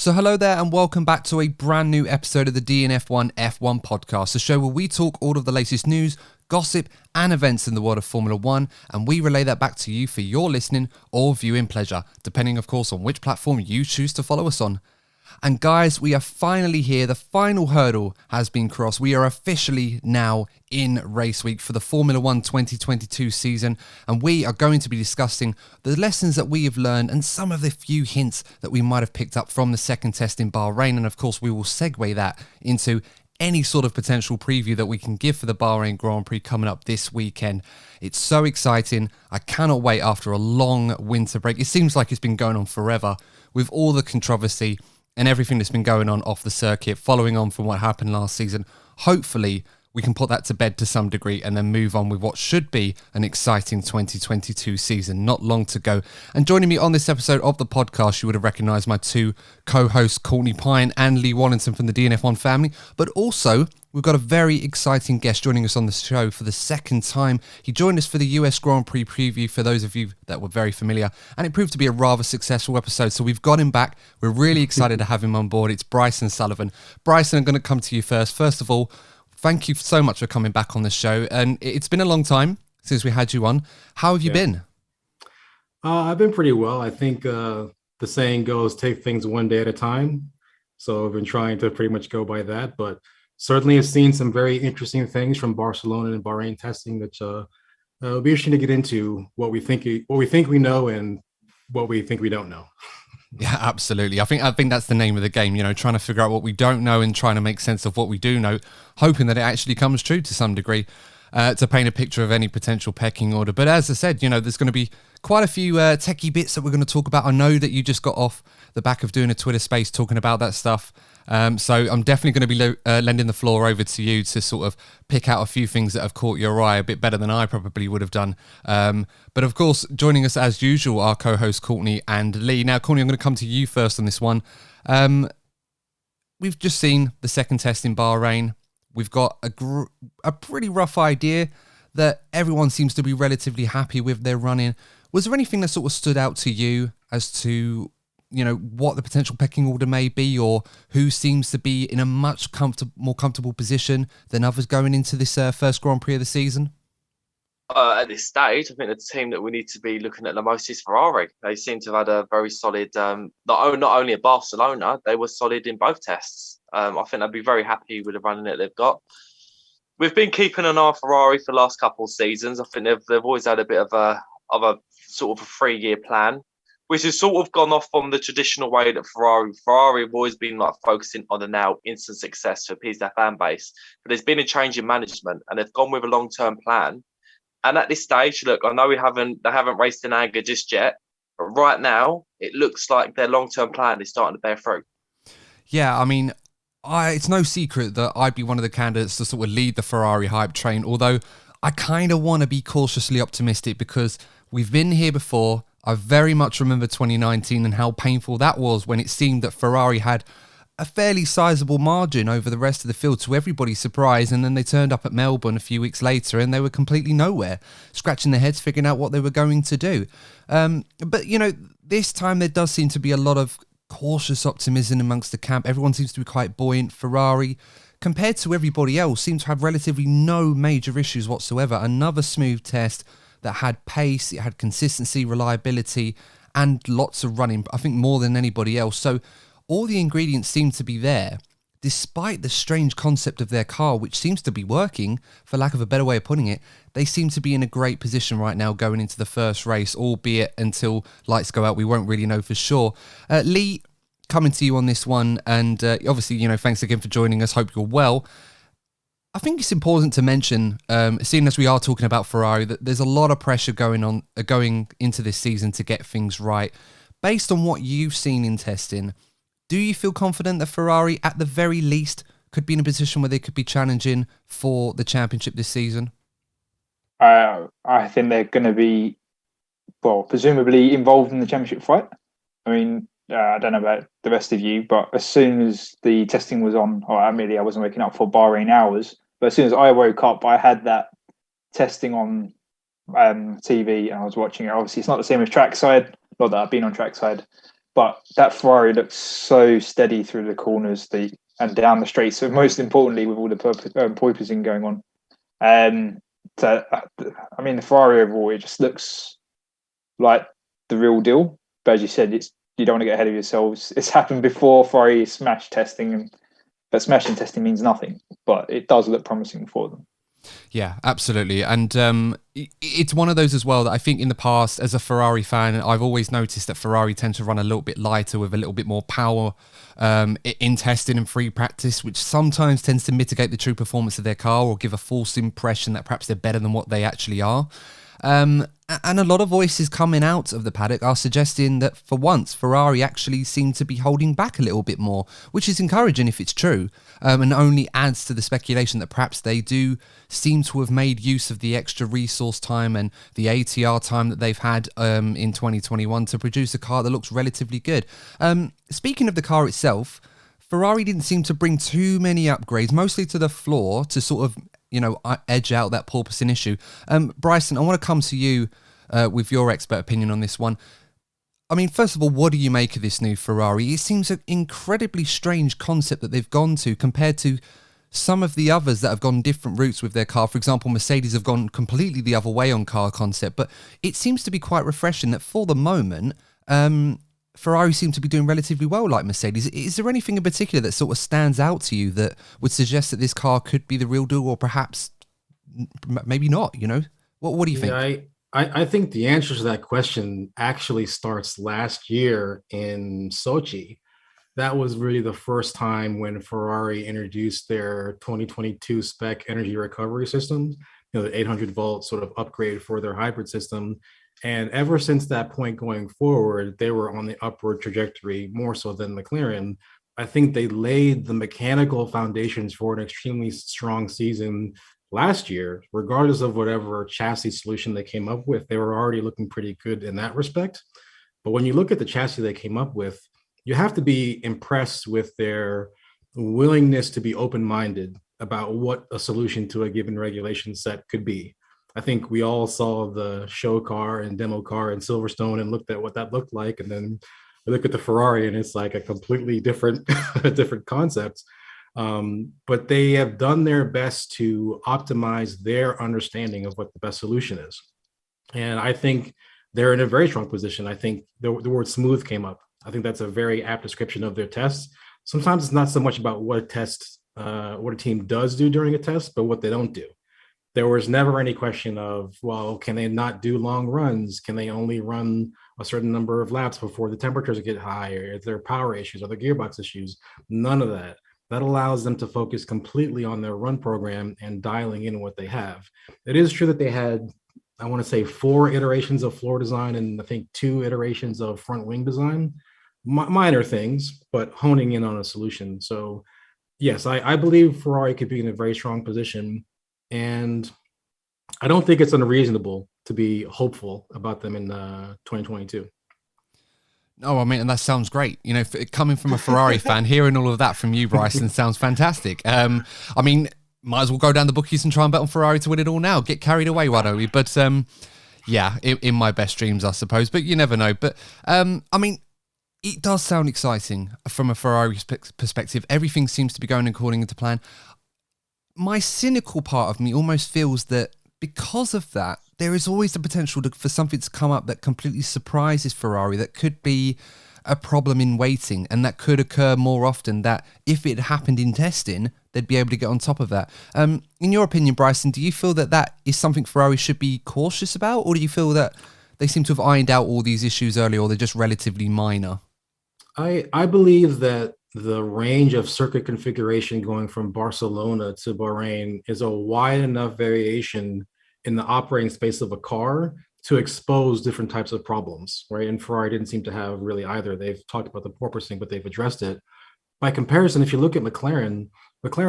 So hello there and welcome back to a brand new episode of the DNF1 F1 Podcast, the show where we talk all of the latest news, gossip and events in the world of Formula 1, and we relay that back to you for your listening or viewing pleasure, depending of course on which platform you choose to follow us on. And guys, we are finally here. The final hurdle has been crossed. We are officially now in race week for the Formula 1 2022 season, and we are going to be discussing the lessons that we have learned and some of the few hints that we might have picked up from the second test in Bahrain. And of course, we will segue that into any sort of potential preview that we can give for the Bahrain Grand Prix coming up this weekend. It's so exciting. I cannot wait after a long winter break. It seems like it's been going on forever with all the controversy and everything that's been going on off the circuit, following on from what happened last season. Hopefully, we can put that to bed to some degree and then move on with what should be an exciting 2022 season. Not long to go. And joining me on this episode of the podcast, you would have recognised my two co-hosts, Courtney Pine and Lee Wallington from the DNF1 family. But also, we've got a very exciting guest joining us on the show for the second time. He joined us for the US Grand Prix preview, for those of you that were very familiar, and it proved to be a rather successful episode. So we've got him back. We're really excited to have him on board. It's Bryson Sullivan. Bryson, I'm going to come to you first. First of all, thank you so much for coming back on the show. And it's been a long time since we had you on. How have you been? I've been pretty well. I think the saying goes, take things one day at a time. So I've been trying to pretty much go by that, but certainly have seen some very interesting things from Barcelona and Bahrain testing that it'll be interesting to get into what we think we know and what we think we don't know. Yeah, absolutely. I think that's the name of the game, trying to figure out what we don't know and trying to make sense of what we do know, hoping that it actually comes true to some degree, to paint a picture of any potential pecking order. But as I said, there's going to be quite a few techie bits that we're going to talk about. I know that you just got off the back of doing a Twitter space talking about that stuff. So I'm definitely going to be lending the floor over to you to sort of pick out a few things that have caught your eye a bit better than I probably would have done. But of course, joining us as usual, our co-hosts Courtney and Lee. Now, Courtney, I'm going to come to you first on this one. We've just seen the second test in Bahrain. We've got a pretty rough idea that everyone seems to be relatively happy with their running. Was there anything that sort of stood out to you as to what the potential pecking order may be, or who seems to be in a much more comfortable position than others going into this first Grand Prix of the season? At this stage, I think the team that we need to be looking at the most is Ferrari. They seem to have had a very solid, not only at Barcelona, they were solid in both tests. I think they'd be very happy with the running that they've got. We've been keeping an eye on Ferrari for the last couple of seasons. I think they've always had a bit of a sort of a 3-year plan, which has sort of gone off from the traditional way that Ferrari have always been focusing on the now instant success to appease their fan base. But there's been a change in management and they've gone with a long-term plan. And at this stage, look, I know they haven't raced in anger just yet, but right now it looks like their long-term plan is starting to bear fruit. Yeah, I mean, it's no secret that I'd be one of the candidates to sort of lead the Ferrari hype train, although I kind of want to be cautiously optimistic because we've been here before. I very much remember 2019 and how painful that was when it seemed that Ferrari had a fairly sizable margin over the rest of the field, to everybody's surprise, and then they turned up at Melbourne a few weeks later and they were completely nowhere, scratching their heads figuring out what they were going to do. But this time there does seem to be a lot of cautious optimism amongst the camp. Everyone seems to be quite buoyant. Ferrari, compared to everybody else, seems to have relatively no major issues whatsoever. Another smooth test that had pace, it had consistency, reliability, and lots of running, I think more than anybody else. So all the ingredients seem to be there, despite the strange concept of their car, which seems to be working, for lack of a better way of putting it. They seem to be in a great position right now going into the first race, albeit until lights go out, we won't really know for sure. Lee, coming to you on this one, and obviously, thanks again for joining us. Hope you're well. I think it's important to mention, seeing as we are talking about Ferrari, that there's a lot of pressure going into this season to get things right. Based on what you've seen in testing, do you feel confident that Ferrari, at the very least, could be in a position where they could be challenging for the championship this season? I think they're going to be, presumably involved in the championship fight. I mean, I don't know about the rest of you, but as soon as the testing was on, I wasn't waking up for Bahrain hours, but as soon as I woke up, I had that testing on TV and I was watching it. Obviously, it's not the same as trackside, not that I've been on trackside, but that Ferrari looks so steady through the corners and down the straight. So most importantly, with all the porpoising going on. So, I mean, the Ferrari overall, it just looks like the real deal. But as you said, you don't want to get ahead of yourselves. It's happened before, Ferrari smash testing, but smashing testing means nothing. But it does look promising for them. Yeah, absolutely. And it's one of those as well that I think in the past, as a Ferrari fan, I've always noticed that Ferrari tend to run a little bit lighter with a little bit more power in testing and free practice, which sometimes tends to mitigate the true performance of their car or give a false impression that perhaps they're better than what they actually are. And a lot of voices coming out of the paddock are suggesting that for once, Ferrari actually seem to be holding back a little bit more, which is encouraging if it's true, and only adds to the speculation that perhaps they do seem to have made use of the extra resource time and the ATR time that they've had in 2021 to produce a car that looks relatively good. Speaking of the car itself, Ferrari didn't seem to bring too many upgrades, mostly to the floor to sort of, edge out that porpoising issue. Bryson, I want to come to you with your expert opinion on this one. I mean, first of all, what do you make of this new Ferrari? It seems an incredibly strange concept that they've gone to compared to some of the others that have gone different routes with their car. For example, Mercedes have gone completely the other way on car concept, but it seems to be quite refreshing that for the moment, Ferrari seem to be doing relatively well like Mercedes. Is there anything in particular that sort of stands out to you that would suggest that this car could be the real deal or perhaps maybe not, What do you think? Yeah, I think the answer to that question actually starts last year in Sochi. That was really the first time when Ferrari introduced their 2022 spec energy recovery system, the 800-volt sort of upgrade for their hybrid system. And ever since that point going forward, they were on the upward trajectory more so than McLaren. I think they laid the mechanical foundations for an extremely strong season last year. Regardless of whatever chassis solution they came up with, they were already looking pretty good in that respect. But when you look at the chassis they came up with, you have to be impressed with their willingness to be open-minded about what a solution to a given regulation set could be. I think we all saw the show car and demo car in Silverstone and looked at what that looked like. And then we look at the Ferrari and it's like a completely different, different concept. But they have done their best to optimize their understanding of what the best solution is. And I think they're in a very strong position. I think the word smooth came up. I think that's a very apt description of their tests. Sometimes it's not so much about what a team does do during a test, but what they don't do. There was never any question of, well, can they not do long runs? Can they only run a certain number of laps before the temperatures get higher? Is there power issues? Are there gearbox issues? None of that. That allows them to focus completely on their run program and dialing in what they have. It is true that they had, I want to say, 4 iterations of floor design and I think 2 iterations of front wing design. Minor things, but honing in on a solution. So yes, I believe Ferrari could be in a very strong position. And I don't think it's unreasonable to be hopeful about them in 2022. Oh, I mean, and that sounds great. Coming from a Ferrari fan, hearing all of that from you, Bryson, sounds fantastic. I mean, might as well go down the bookies and try and bet on Ferrari to win it all now. Get carried away, why don't we? But yeah, in my best dreams, I suppose. But you never know. But I mean, it does sound exciting from a Ferrari perspective. Everything seems to be going according to plan. My cynical part of me almost feels that because of that, there is always the potential for something to come up that completely surprises Ferrari, that could be a problem in waiting, and that could occur more often, that if it happened in testing, they'd be able to get on top of that. In your opinion, Bryson, do you feel that that is something Ferrari should be cautious about, or do you feel that they seem to have ironed out all these issues early, or they're just relatively minor? I believe that the range of circuit configuration going from Barcelona to Bahrain is a wide enough variation in the operating space of a car to expose different types of problems, right? And Ferrari didn't seem to have really either. They've talked about the porpoising, but they've addressed it. By comparison, if you look at McLaren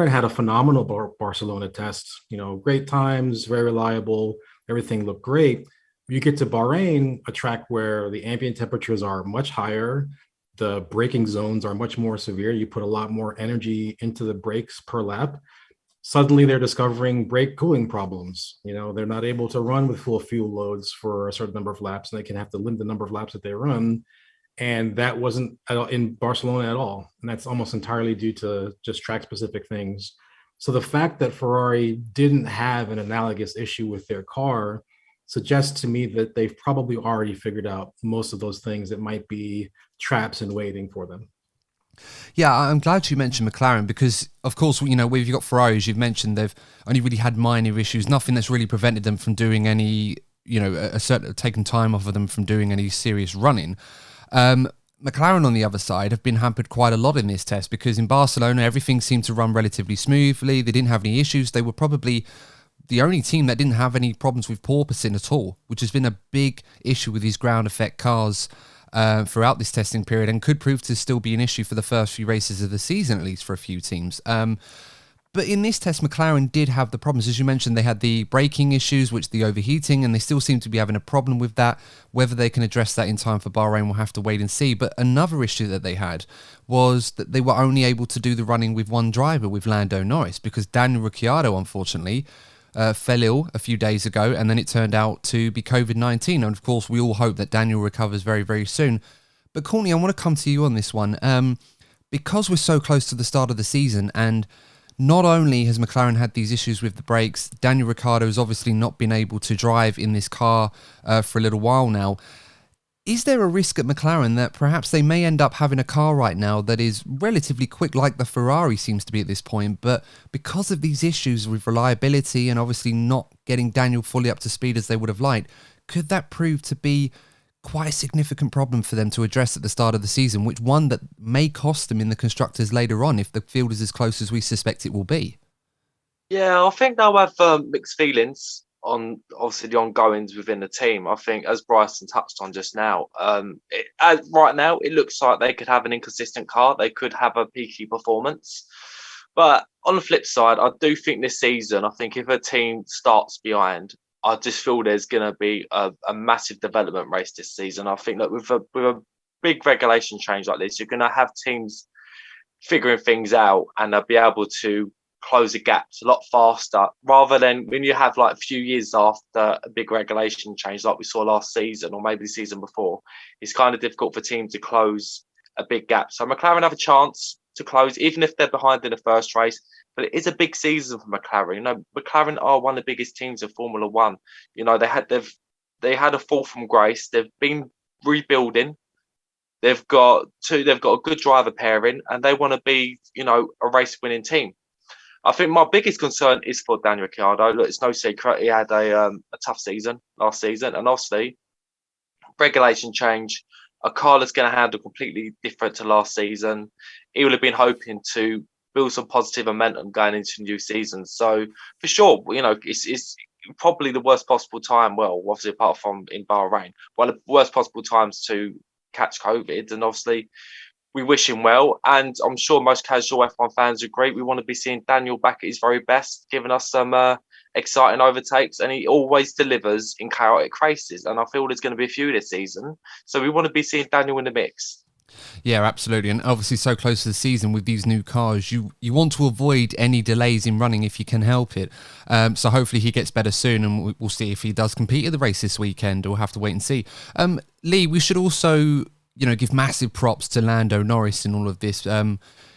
had a phenomenal Barcelona test, great times, very reliable, everything looked great. You get to Bahrain, a track where the ambient temperatures are much higher, the braking zones are much more severe. You put a lot more energy into the brakes per lap. Suddenly they're discovering brake cooling problems. They're not able to run with full fuel loads for a certain number of laps, and they can have to limit the number of laps that they run. And that wasn't in Barcelona at all. And that's almost entirely due to just track specific things. So the fact that Ferrari didn't have an analogous issue with their car suggests to me that they've probably already figured out most of those things that might be traps in waiting for them. Yeah, I'm glad you mentioned McLaren because, of course, you know, we've got Ferrari, as you've mentioned, they've only really had minor issues, nothing that's really prevented them from doing any, you know, taken time off of them from doing any serious running. McLaren, on the other side, have been hampered quite a lot in this test because in Barcelona, everything seemed to run relatively smoothly. They didn't have any issues. They were probably the only team that didn't have any problems with porpoising at all, which has been a big issue with these ground effect cars throughout this testing period and could prove to still be an issue for the first few races of the season, at least for a few teams. But in this test, McLaren did have the problems. As you mentioned, they had the braking issues, which the overheating, and they still seem to be having a problem with that. Whether they can address that in time for Bahrain, we'll have to wait and see. But another issue that they had was that they were only able to do the running with one driver, with Lando Norris, because Daniel Ricciardo, unfortunately, fell ill a few days ago, and then it turned out to be COVID-19. And of course, we all hope that Daniel recovers very, very soon. But Courtney, I want to come to you on this one. Because we're so close to the start of the season, and not only has McLaren had these issues with the brakes, Daniel Ricciardo has obviously not been able to drive in this car for a little while now. Is there a risk at McLaren that perhaps they may end up having a car right now that is relatively quick like the Ferrari seems to be at this point, but because of these issues with reliability and obviously not getting Daniel fully up to speed as they would have liked, could that prove to be quite a significant problem for them to address at the start of the season, which one that may cost them in the constructors later on if the field is as close as we suspect it will be? Yeah, I think they'll have mixed feelings on obviously the ongoings within the team. I think, as Bryson touched on just now, right now it looks like they could have an inconsistent car. They could have a peaky performance. But on the flip side, I do think this season, I think if a team starts behind, I just feel there's going to be a massive development race this season. I think that with a big regulation change like this, you're going to have teams figuring things out and they'll be able to close the gaps a lot faster rather than when you have like a few years after a big regulation change like we saw last season or maybe the season before. It's kind of difficult for teams to close a big gap. So McLaren have a chance to close, even if they're behind in the first race. But it is a big season for McLaren. You know, McLaren are one of the biggest teams of Formula One. You know, they had a fall from grace. They've been rebuilding. They've got a good driver pairing, and they want to be, you know, a race winning team. I think my biggest concern is for Daniel Ricciardo. Look, it's no secret he had a tough season last season, and obviously regulation change. A car that's going to handle completely different to last season. He will have been hoping to build some positive momentum going into the new season. So for sure, you know, it's probably the worst possible time. Well, obviously apart from in Bahrain, one of the worst possible times to catch COVID. And obviously we wish him well. And I'm sure most casual F1 fans agree. We want to be seeing Daniel back at his very best, giving us some exciting overtakes. And he always delivers in chaotic races. And I feel there's going to be a few this season. So we want to be seeing Daniel in the mix. Yeah, absolutely. And obviously so close to the season with these new cars, you want to avoid any delays in running if you can help it. So hopefully he gets better soon and we'll see if he does compete at the race this weekend. We'll have to wait and see. Lee, we should also, you know, give massive props to Lando Norris in all of this.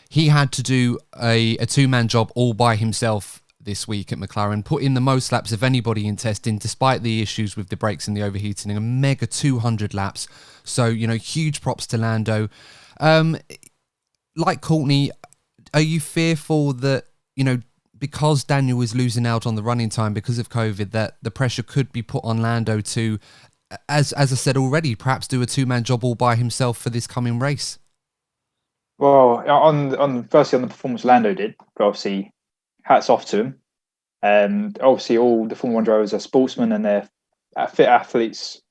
He had to do a two-man job all by himself this week at McLaren, put in the most laps of anybody in testing, despite the issues with the brakes and the overheating, a mega 200 laps. So, you know, huge props to Lando. Like Courtney, are you fearful that, you know, because Daniel is losing out on the running time because of COVID, that the pressure could be put on Lando to, as I said already, perhaps do a two-man job all by himself for this coming race? Well, firstly on the performance Lando did, but obviously hats off to him. And obviously all the Formula 1 drivers are sportsmen and they're fit athletes.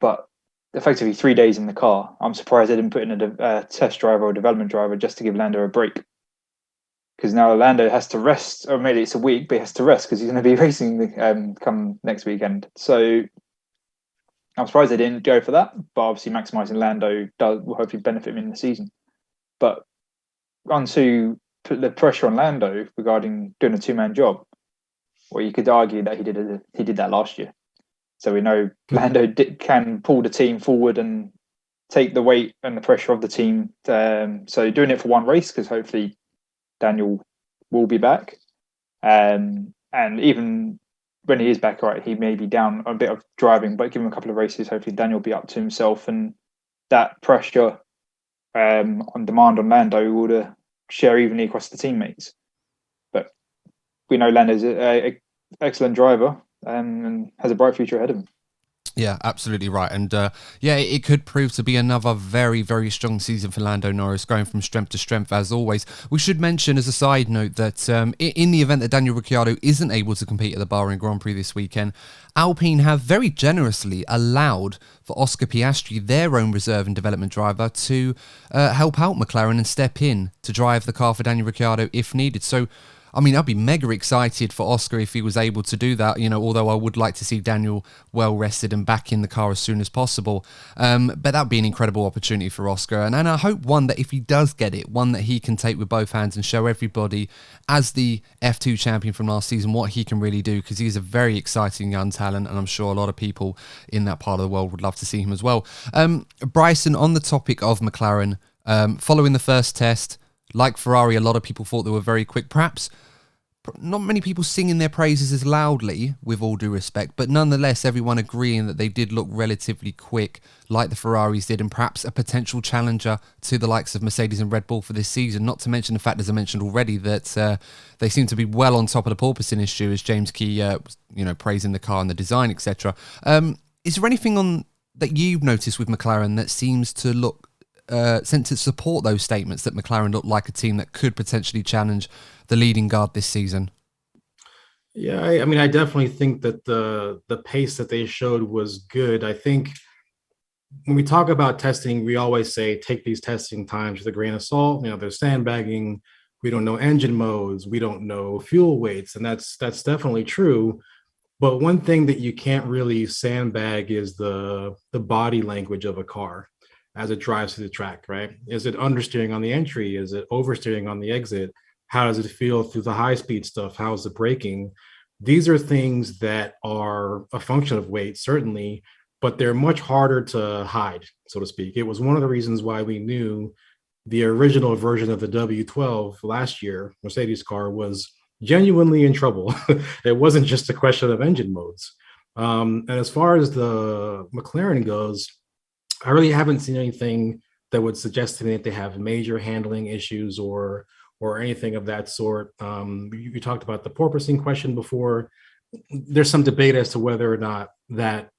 But effectively 3 days in the car, I'm surprised they didn't put in a test driver or development driver just to give Lando a break. Because now Lando has to rest, or maybe it's a week, but he has to rest because he's going to be racing come next weekend. So I'm surprised they didn't go for that. But obviously maximising Lando will hopefully benefit him in the season. But on to put the pressure on Lando regarding doing a two-man job. Well, you could argue that he did that last year. So we know Lando can pull the team forward and take the weight and the pressure of the team. So doing it for one race, because hopefully Daniel will be back. And even when he is back, right, he may be down a bit of driving, but give him a couple of races, hopefully Daniel will be up to himself. And that pressure on demand on Lando would share evenly across the teammates. But we know Lando's an excellent driver and has a bright future ahead of him. Yeah, absolutely right. And it could prove to be another very, very strong season for Lando Norris, going from strength to strength as always. We should mention as a side note that in the event that Daniel Ricciardo isn't able to compete at the Bahrain Grand Prix this weekend, Alpine have very generously allowed for Oscar Piastri, their own reserve and development driver, to help out McLaren and step in to drive the car for Daniel Ricciardo if needed. So, I mean, I'd be mega excited for Oscar if he was able to do that, although I would like to see Daniel well rested and back in the car as soon as possible. But that would be an incredible opportunity for Oscar. And I hope, one, that if he does get it, one that he can take with both hands and show everybody, as the F2 champion from last season, what he can really do, because he's a very exciting young talent, and I'm sure a lot of people in that part of the world would love to see him as well. Bryson, on the topic of McLaren, following the first test, like Ferrari, a lot of people thought they were very quick. Perhaps not many people singing their praises as loudly, with all due respect, but nonetheless, everyone agreeing that they did look relatively quick, like the Ferraris did, and perhaps a potential challenger to the likes of Mercedes and Red Bull for this season. Not to mention the fact, as I mentioned already, that they seem to be well on top of the porpoising issue, as James Key, praising the car and the design, etc. Is there anything that you've noticed with McLaren that seems to look sent to support those statements that McLaren looked like a team that could potentially challenge the leading guard this season? Yeah, I mean, I definitely think that the pace that they showed was good. I think when we talk about testing, we always say take these testing times with a grain of salt. There's sandbagging. We don't know engine modes. We don't know fuel weights, and that's definitely true. But one thing that you can't really sandbag is the body language of a car as it drives through the track, right? Is it understeering on the entry? Is it oversteering on the exit? How does it feel through the high-speed stuff? How is it braking? These are things that are a function of weight, certainly, but they're much harder to hide, so to speak. It was one of the reasons why we knew the original version of the W12 last year, Mercedes car, was genuinely in trouble. It wasn't just a question of engine modes. And as far as the McLaren goes, I really haven't seen anything that would suggest to me that they have major handling issues or anything of that sort. You talked about the porpoising question before. There's some debate as to whether or not that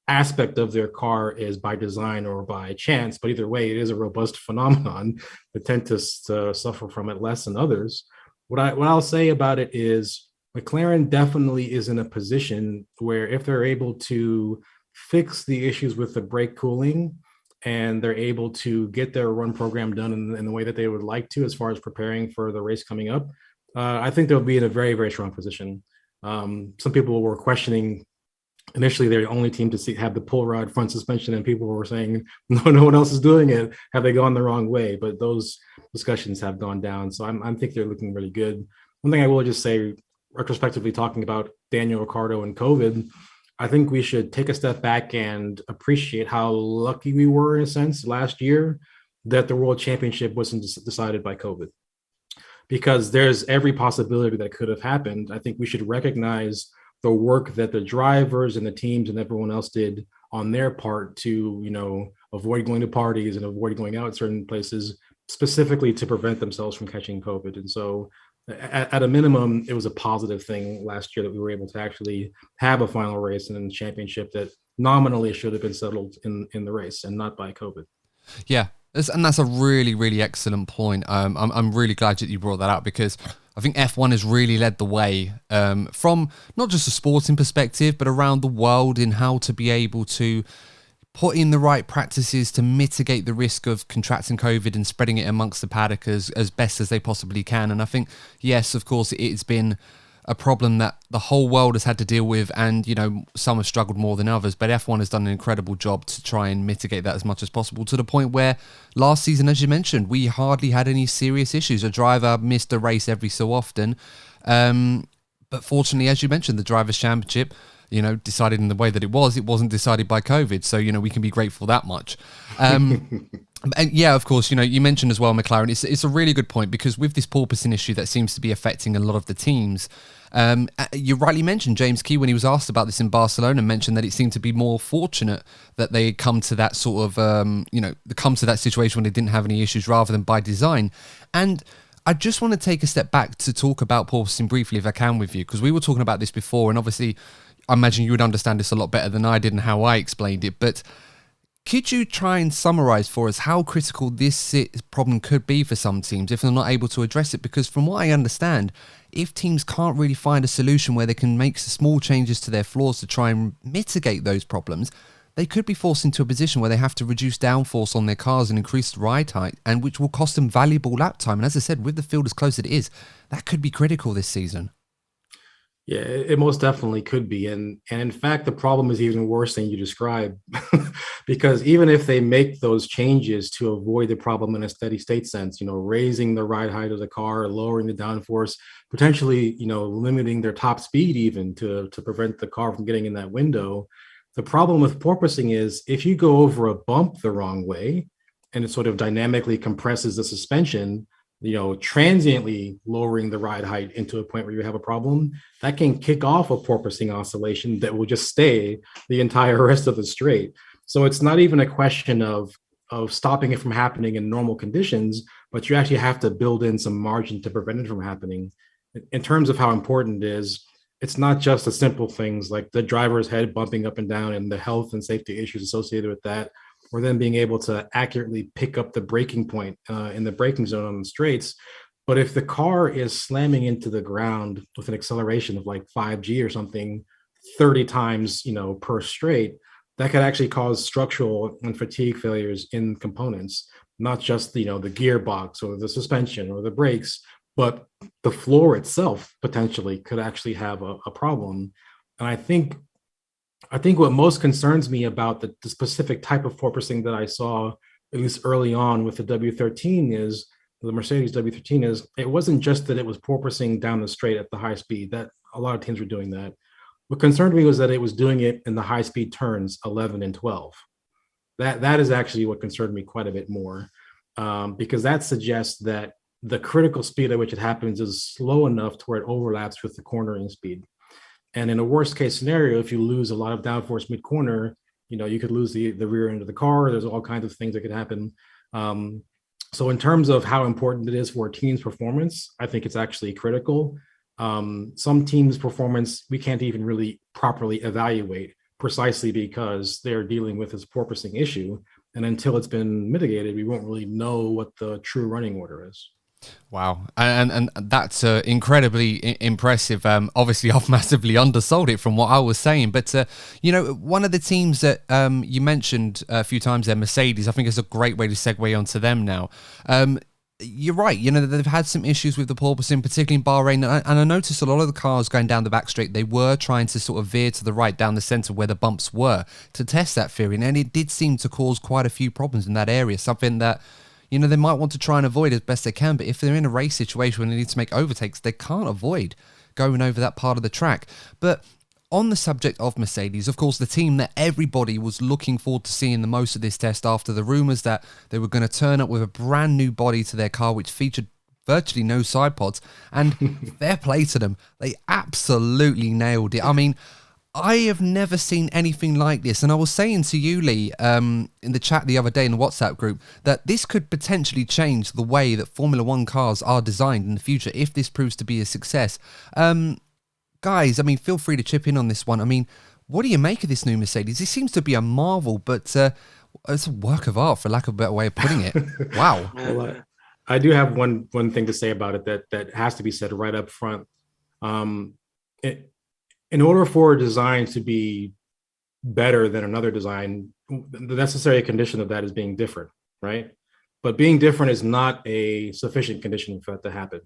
aspect of their car is by design or by chance, but either way, it is a robust phenomenon that tend to suffer from it less than others. What I'll say about it is McLaren definitely is in a position where if they're able to fix the issues with the brake cooling and they're able to get their run program done in the way that they would like to, as far as preparing for the race coming up, I think they'll be in a very, very strong position. Some people were questioning, initially they're the only team to have the pull rod front suspension, and people were saying, no one else is doing it. Have they gone the wrong way? But those discussions have gone down. So I think they're looking really good. One thing I will just say, retrospectively talking about Daniel Ricciardo and COVID, I think we should take a step back and appreciate how lucky we were, in a sense, last year that the World Championship wasn't decided by COVID, because there's every possibility that could have happened. I think we should recognize the work that the drivers and the teams and everyone else did on their part to, avoid going to parties and avoid going out certain places, specifically to prevent themselves from catching COVID. And so at a minimum, it was a positive thing last year that we were able to actually have a final race and a championship that nominally should have been settled in the race and not by COVID. Yeah, and that's a really, really excellent point. I'm really glad that you brought that up, because I think F1 has really led the way from not just a sporting perspective, but around the world in how to be able to put in the right practices to mitigate the risk of contracting COVID and spreading it amongst the paddock as best as they possibly can. And I think, yes, of course, it's been a problem that the whole world has had to deal with, and some have struggled more than others, but F1 has done an incredible job to try and mitigate that as much as possible, to the point where last season, as you mentioned, we hardly had any serious issues. A driver missed a race every so often, but fortunately, as you mentioned, the Drivers' Championship, decided in the way that it wasn't decided by COVID. So, we can be grateful that much. And yeah, of course, you mentioned as well, McLaren, it's a really good point, because with this porpoising issue that seems to be affecting a lot of the teams, you rightly mentioned James Key, when he was asked about this in Barcelona, mentioned that it seemed to be more fortunate that they come to that sort of, come to that situation when they didn't have any issues rather than by design. And I just want to take a step back to talk about porpoising briefly, if I can, with you, because we were talking about this before, and obviously I imagine you would understand this a lot better than I did and how I explained it, but could you try and summarize for us how critical this problem could be for some teams if they're not able to address it? Because from what I understand, if teams can't really find a solution where they can make small changes to their floors to try and mitigate those problems, they could be forced into a position where they have to reduce downforce on their cars and increase the ride height, and which will cost them valuable lap time. And as I said, with the field as close as it is, that could be critical this season. Yeah, it most definitely could be. And in fact, the problem is even worse than you described, because even if they make those changes to avoid the problem in a steady state sense, raising the ride height of the car, lowering the downforce, potentially, limiting their top speed even to prevent the car from getting in that window. The problem with porpoising is if you go over a bump the wrong way and it sort of dynamically compresses the suspension, transiently lowering the ride height into a point where you have a problem, that can kick off a porpoising oscillation that will just stay the entire rest of the straight. So it's not even a question of stopping it from happening in normal conditions, but you actually have to build in some margin to prevent it from happening. In terms of how important it is, it's not just the simple things like the driver's head bumping up and down and the health and safety issues associated with that, or then being able to accurately pick up the braking point in the braking zone on the straights. But if the car is slamming into the ground with an acceleration of like 5G or something 30 times, per straight, that could actually cause structural and fatigue failures in components, not just, the gearbox or the suspension or the brakes, but the floor itself potentially could actually have a problem. And I think what most concerns me about the specific type of porpoising that I saw, at least early on with the W13, is the Mercedes W13, is it wasn't just that it was porpoising down the straight at the high speed, that a lot of teams were doing that. What concerned me was that it was doing it in the high speed turns 11 and 12. That is actually what concerned me quite a bit more, because that suggests that the critical speed at which it happens is slow enough to where it overlaps with the cornering speed. And in a worst case scenario, if you lose a lot of downforce mid-corner, you could lose the rear end of the car. There's all kinds of things that could happen. So in terms of how important it is for a team's performance, I think it's actually critical. Some teams' performance, we can't even really properly evaluate, precisely because they're dealing with this porpoising issue. And until it's been mitigated, we won't really know what the true running order is. Wow. And that's incredibly impressive. Obviously, I've massively undersold it from what I was saying. But, one of the teams that you mentioned a few times there, Mercedes, I think is a great way to segue onto them now. You're right. They've had some issues with the porpoising, particularly in Bahrain. And I noticed a lot of the cars going down the back straight, they were trying to sort of veer to the right down the centre where the bumps were to test that veering. And it did seem to cause quite a few problems in that area, something that they might want to try and avoid as best they can, but if they're in a race situation where they need to make overtakes, they can't avoid going over that part of the track. But on the subject of Mercedes, of course, the team that everybody was looking forward to seeing the most of this test after the rumours that they were going to turn up with a brand new body to their car, which featured virtually no side pods, and fair play to them. They absolutely nailed it. I mean, I have never seen anything like this. And I was saying to you, Lee, in the chat the other day in the WhatsApp group, that this could potentially change the way that Formula One cars are designed in the future if this proves to be a success. Guys, feel free to chip in on this one. What do you make of this new Mercedes? It seems to be a marvel, but it's a work of art, for lack of a better way of putting it. Wow. Well, I do have one thing to say about it that has to be said right up front. In order for a design to be better than another design, the necessary condition of that is being different, right? But being different is not a sufficient condition for that to happen.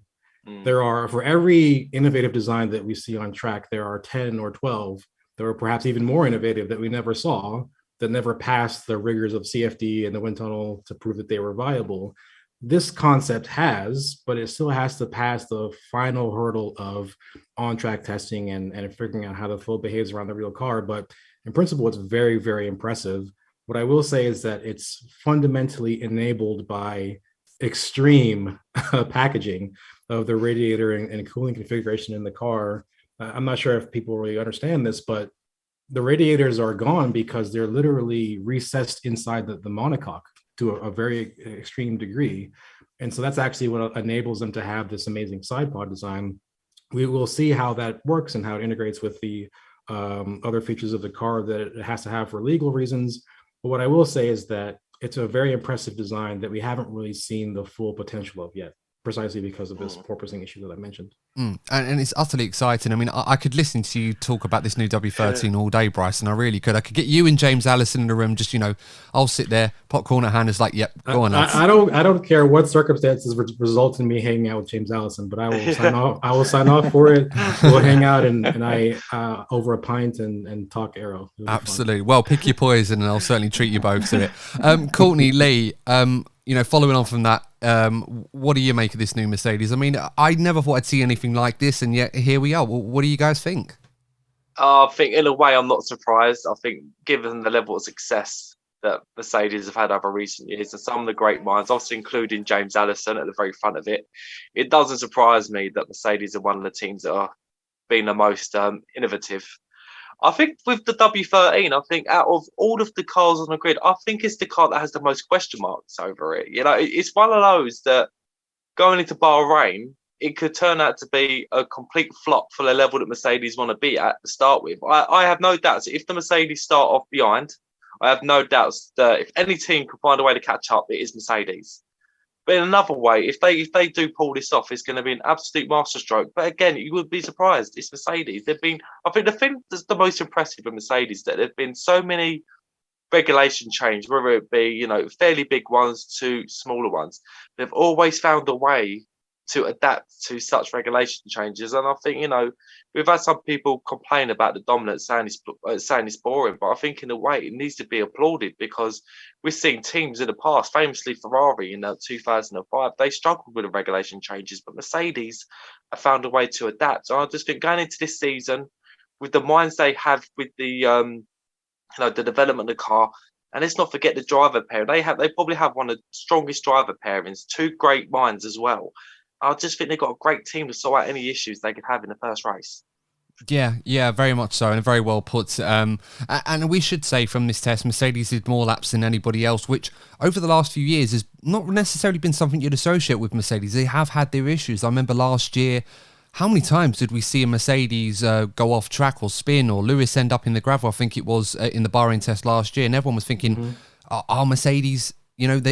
There are, for every innovative design that we see on track, there are 10 or 12 that are perhaps even more innovative that we never saw, that never passed the rigors of CFD and the wind tunnel to prove that they were viable. this concept has, but it still has to pass the final hurdle of on-track testing and figuring out how the flow behaves around the real car. But in principle, it's very, very impressive. What I will say is that it's fundamentally enabled by extreme packaging of the radiator and cooling configuration in the car. I'm not sure if people really understand this, but the radiators are gone because they're literally recessed inside the monocoque to a very extreme degree. And so that's actually what enables them to have this amazing side pod design. We will see how that works and how it integrates with the other features of the car that it has to have for legal reasons. But what I will say is that it's a very impressive design that we haven't really seen the full potential of yet, precisely because of this porpoising issue that I mentioned. And it's utterly exciting. I mean, I could listen to you talk about this new W13 all day, Bryson. I really could. I could get you and James Allison in the room. Just, I'll sit there, popcorn at hand. It's like, yep, go on. I don't care what circumstances result in me hanging out with James Allison, but I will sign off. I will sign off for it. We'll hang out and I over a pint and talk aero. Absolutely. Well, pick your poison, and I'll certainly treat you both to it. Courtney, Lee, following on from that, what do you make of this new Mercedes? I mean, I never thought I'd see anything like this, and yet here we are. What do you guys think? I think in a way I'm not surprised. I think given the level of success that Mercedes have had over recent years and some of the great minds, also including James Allison at the very front of it, it doesn't surprise me that Mercedes are one of the teams that are being the most innovative. I think with the W13, I think out of all of the cars on the grid, I think it's the car that has the most question marks over it. It's one of those that going into Bahrain, it could turn out to be a complete flop for the level that Mercedes want to be at to start with. I have no doubts. If the Mercedes start off behind, I have no doubts that if any team can find a way to catch up, it is Mercedes. But in another way, if they do pull this off, it's going to be an absolute masterstroke. But again, you would be surprised. It's Mercedes. I think the thing that's the most impressive with Mercedes is that there've been so many regulation changes, whether it be, fairly big ones to smaller ones. They've always found a way to adapt to such regulation changes. And I think, we've had some people complain about the dominance, saying it's boring, but I think in a way it needs to be applauded because we've seen teams in the past, famously Ferrari in 2005, they struggled with the regulation changes, but Mercedes have found a way to adapt. And I just think going into this season, with the minds they have with the the development of the car, and let's not forget the driver pair. They probably have one of the strongest driver pairings, two great minds as well. I just think they've got a great team to sort out any issues they could have in the first race. Yeah, very much so, and very well put. And we should say from this test, Mercedes did more laps than anybody else, which over the last few years has not necessarily been something you'd associate with Mercedes. They have had their issues. I remember last year, how many times did we see a Mercedes go off track or spin, or Lewis end up in the gravel? I think it was in the Bahrain test last year, and everyone was thinking, are Mercedes...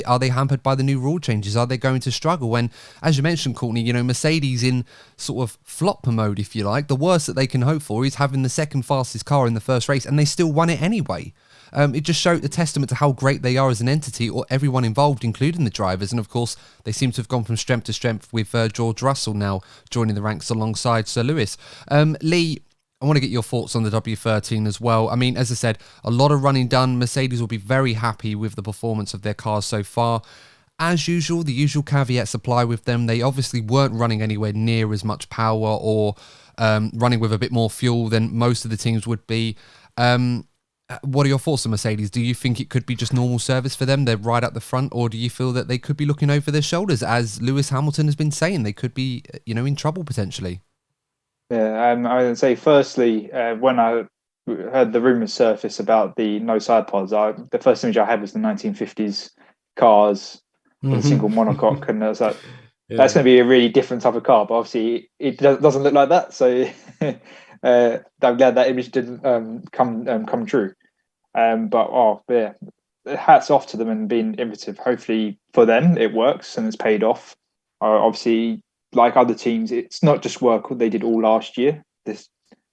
are they hampered by the new rule changes? Are they going to struggle? When, as you mentioned, Courtney, Mercedes in sort of flop mode, if you like. The worst that they can hope for is having the second fastest car in the first race, and they still won it anyway. It just showed a testament to how great they are as an entity, or everyone involved, including the drivers. And of course, they seem to have gone from strength to strength with George Russell now joining the ranks alongside Sir Lewis. Lee, I want to get your thoughts on the W13 as well. I mean, as I said, a lot of running done. Mercedes will be very happy with the performance of their cars so far. As usual, the usual caveats apply with them. They obviously weren't running anywhere near as much power or running with a bit more fuel than most of the teams would be. What are your thoughts on Mercedes? Do you think it could be just normal service for them? They're right up the front, or do you feel that they could be looking over their shoulders? As Lewis Hamilton has been saying, they could be, in trouble potentially. Yeah, I would say firstly, when I heard the rumours surface about the no side pods, the first image I had was the 1950s cars with a single monocoque, and I was like, that's going to be a really different type of car. But obviously, it doesn't look like that. So I'm glad that image didn't come true. But hats off to them and being innovative. Hopefully for them, it works and it's paid off. Obviously, like other teams, it's not just work they did all last year.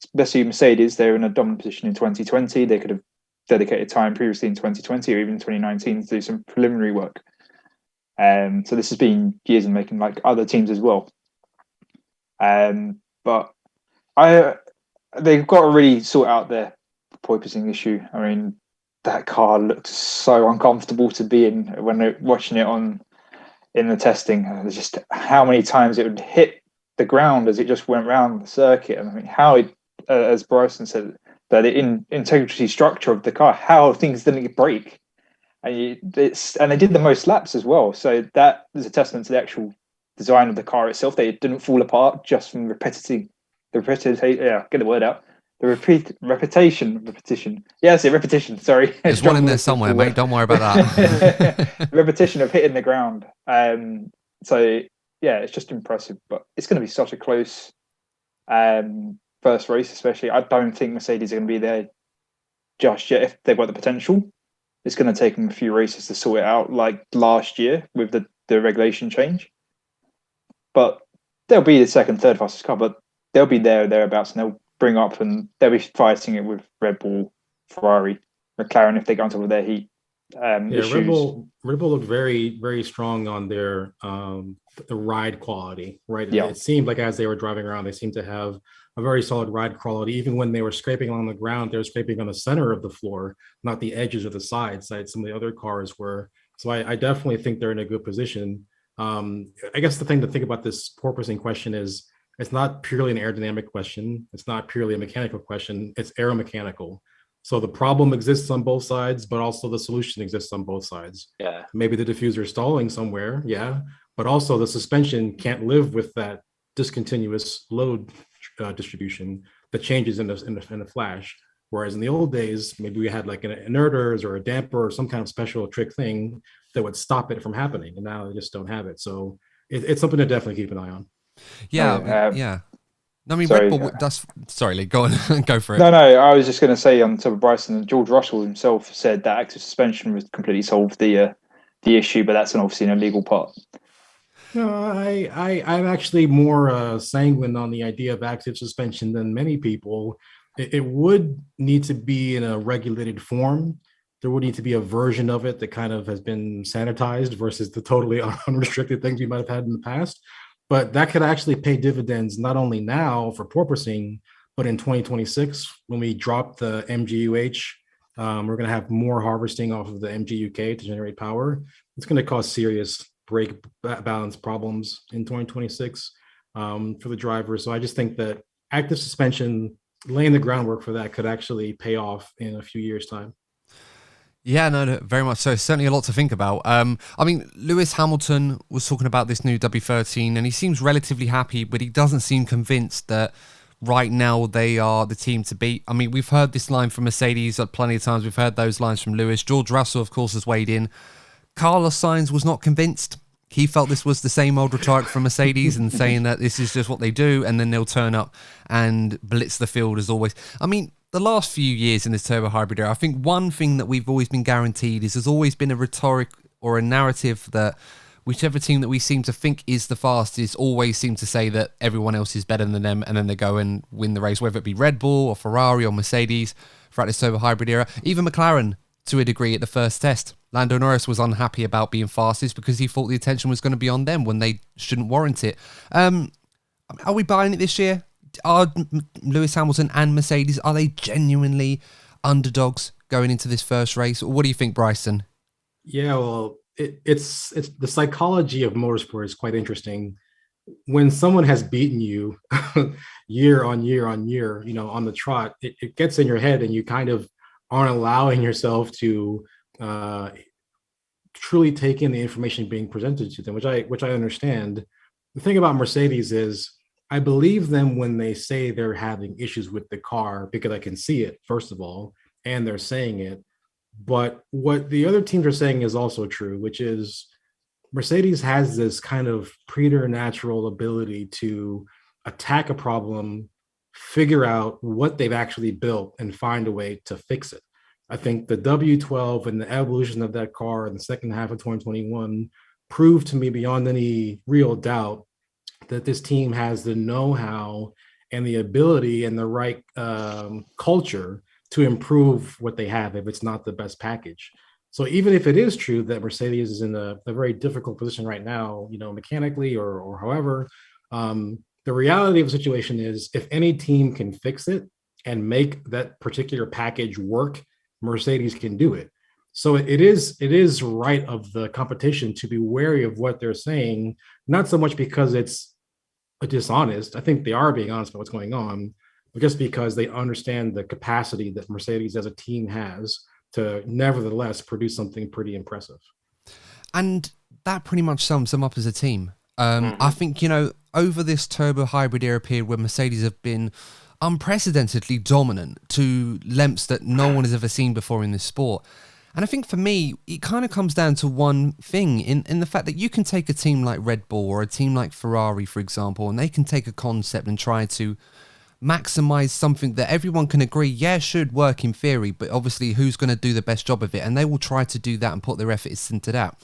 Especially Mercedes, they're in a dominant position in 2020. They could have dedicated time previously in 2020 or even 2019 to do some preliminary work. So this has been years in making, like other teams as well. But they've got to really sort out their porpoising issue. I mean, that car looked so uncomfortable to be in when they're watching it on in the testing. Just how many times it would hit the ground as it just went round the circuit. And I mean, how it, as Bryson said, that the integrity structure of the car, how things didn't break. And they did the most laps as well. So that is a testament to the actual design of the car itself. That it didn't fall apart just from repetition. Repetition. Yes, repetition. Sorry, there's one in there somewhere, mate. Don't worry about that. Repetition of hitting the ground. So yeah, it's just impressive. But it's going to be such a close first race, especially. I don't think Mercedes are going to be there just yet. If they've got the potential, it's going to take them a few races to sort it out, like last year with the regulation change. But they'll be the second, third fastest car, but they'll be there or thereabouts, and they'll bring up and they'll be fighting it with Red Bull, Ferrari, McLaren if they go on top of their heat. Issues. Red Bull looked very, very strong on their the ride quality, right? Yeah. It seemed like as they were driving around, they seemed to have a very solid ride quality. Even when they were scraping along the ground, they were scraping on the center of the floor, not the edges or the sides, like some of the other cars were. So I definitely think they're in a good position. I guess the thing to think about this porpoising question is it's not purely an aerodynamic question. It's not purely a mechanical question. It's aeromechanical. So the problem exists on both sides, but also the solution exists on both sides. Yeah. Maybe the diffuser is stalling somewhere, yeah, but also the suspension can't live with that discontinuous load distribution that changes in a flash. Whereas in the old days, maybe we had like an inerters or a damper or some kind of special trick thing that would stop it from happening, and now they just don't have it. So it's something to definitely keep an eye on. Yeah. I mean, Red Bull. Sorry, Lee. Go on, go for it. No. I was just going to say on top of Bryson, George Russell himself said that active suspension would completely solve the issue, but that's obviously an illegal part. No, I'm actually more sanguine on the idea of active suspension than many people. It would need to be in a regulated form. There would need to be a version of it that kind of has been sanitized versus the totally unrestricted things we might have had in the past. But that could actually pay dividends not only now for porpoising, but in 2026 when we drop the MGUH, we're going to have more harvesting off of the MGUK to generate power. It's going to cause serious brake balance problems in 2026 for the drivers. So I just think that active suspension, laying the groundwork for that, could actually pay off in a few years' time. Yeah, no, very much so. Certainly a lot to think about. I mean, Lewis Hamilton was talking about this new W13 and he seems relatively happy, but he doesn't seem convinced that right now they are the team to beat. I mean, we've heard this line from Mercedes plenty of times. We've heard those lines from Lewis. George Russell, of course, has weighed in. Carlos Sainz was not convinced. He felt this was the same old rhetoric from Mercedes and saying that this is just what they do and then they'll turn up and blitz the field as always. I mean, the last few years in this turbo hybrid era, I think one thing that we've always been guaranteed is there's always been a rhetoric or a narrative that whichever team that we seem to think is the fastest always seem to say that everyone else is better than them, and then they go and win the race, whether it be Red Bull or Ferrari or Mercedes throughout this turbo hybrid era. Even McLaren, to a degree, at the first test. Lando Norris was unhappy about being fastest because he thought the attention was going to be on them when they shouldn't warrant it. Are we buying it this year? Are Lewis Hamilton and Mercedes, are they genuinely underdogs going into this first race? What do you think, Bryson? Yeah, well, it's the psychology of motorsport is quite interesting. When someone has beaten you year on year on year, on the trot, it gets in your head and you kind of aren't allowing yourself to truly take in the information being presented to them, which I understand. The thing about Mercedes is I believe them when they say they're having issues with the car because I can see it, first of all, and they're saying it. But what the other teams are saying is also true, which is Mercedes has this kind of preternatural ability to attack a problem, figure out what they've actually built, and find a way to fix it. I think the W12 and the evolution of that car in the second half of 2021 proved to me beyond any real doubt that this team has the know-how and the ability and the right culture to improve what they have if it's not the best package. So even if it is true that Mercedes is in a very difficult position right now, mechanically or however, the reality of the situation is if any team can fix it and make that particular package work, Mercedes can do it. So it is right of the competition to be wary of what they're saying, not so much because it's dishonest. I think they are being honest about what's going on, but just because they understand the capacity that Mercedes as a team has to nevertheless produce something pretty impressive. And that pretty much sums them up as a team. I think, over this turbo hybrid era period where Mercedes have been unprecedentedly dominant to lengths that no one has ever seen before in this sport. And I think for me, it kind of comes down to one thing in the fact that you can take a team like Red Bull or a team like Ferrari, for example, and they can take a concept and try to maximize something that everyone can agree, should work in theory, but obviously who's going to do the best job of it? And they will try to do that and put their efforts into that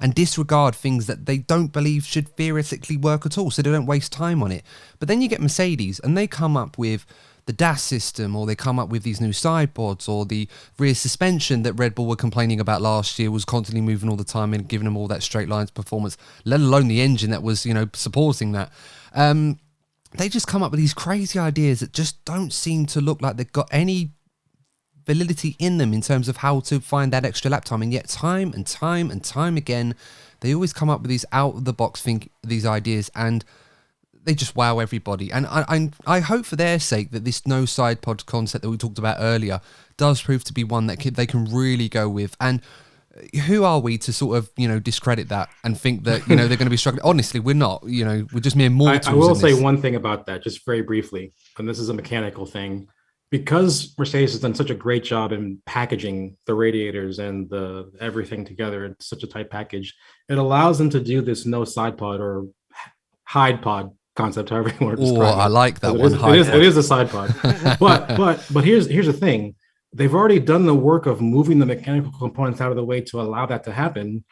and disregard things that they don't believe should theoretically work at all, so they don't waste time on it. But then you get Mercedes and they come up with the DAS system, or they come up with these new side pods, or the rear suspension that Red Bull were complaining about last year was constantly moving all the time and giving them all that straight lines performance, let alone the engine that was, supporting that. They just come up with these crazy ideas that just don't seem to look like they've got any validity in them in terms of how to find that extra lap time. And yet time and time again, they always come up with these out-of-the-box these ideas, and they just wow everybody. And I hope for their sake that this no side pod concept that we talked about earlier does prove to be one that they can really go with. And who are we to sort of, discredit that and think that, they're going to be struggling? Honestly, we're not, we're just mere mortals. I will say one thing about that, just very briefly, and this is a mechanical thing. Because Mercedes has done such a great job in packaging the radiators and the everything together in such a tight package, it allows them to do this no side pod or hide pod concept, however you want to describe it. I like that one. It is a side pod. but here's the thing. They've already done the work of moving the mechanical components out of the way to allow that to happen.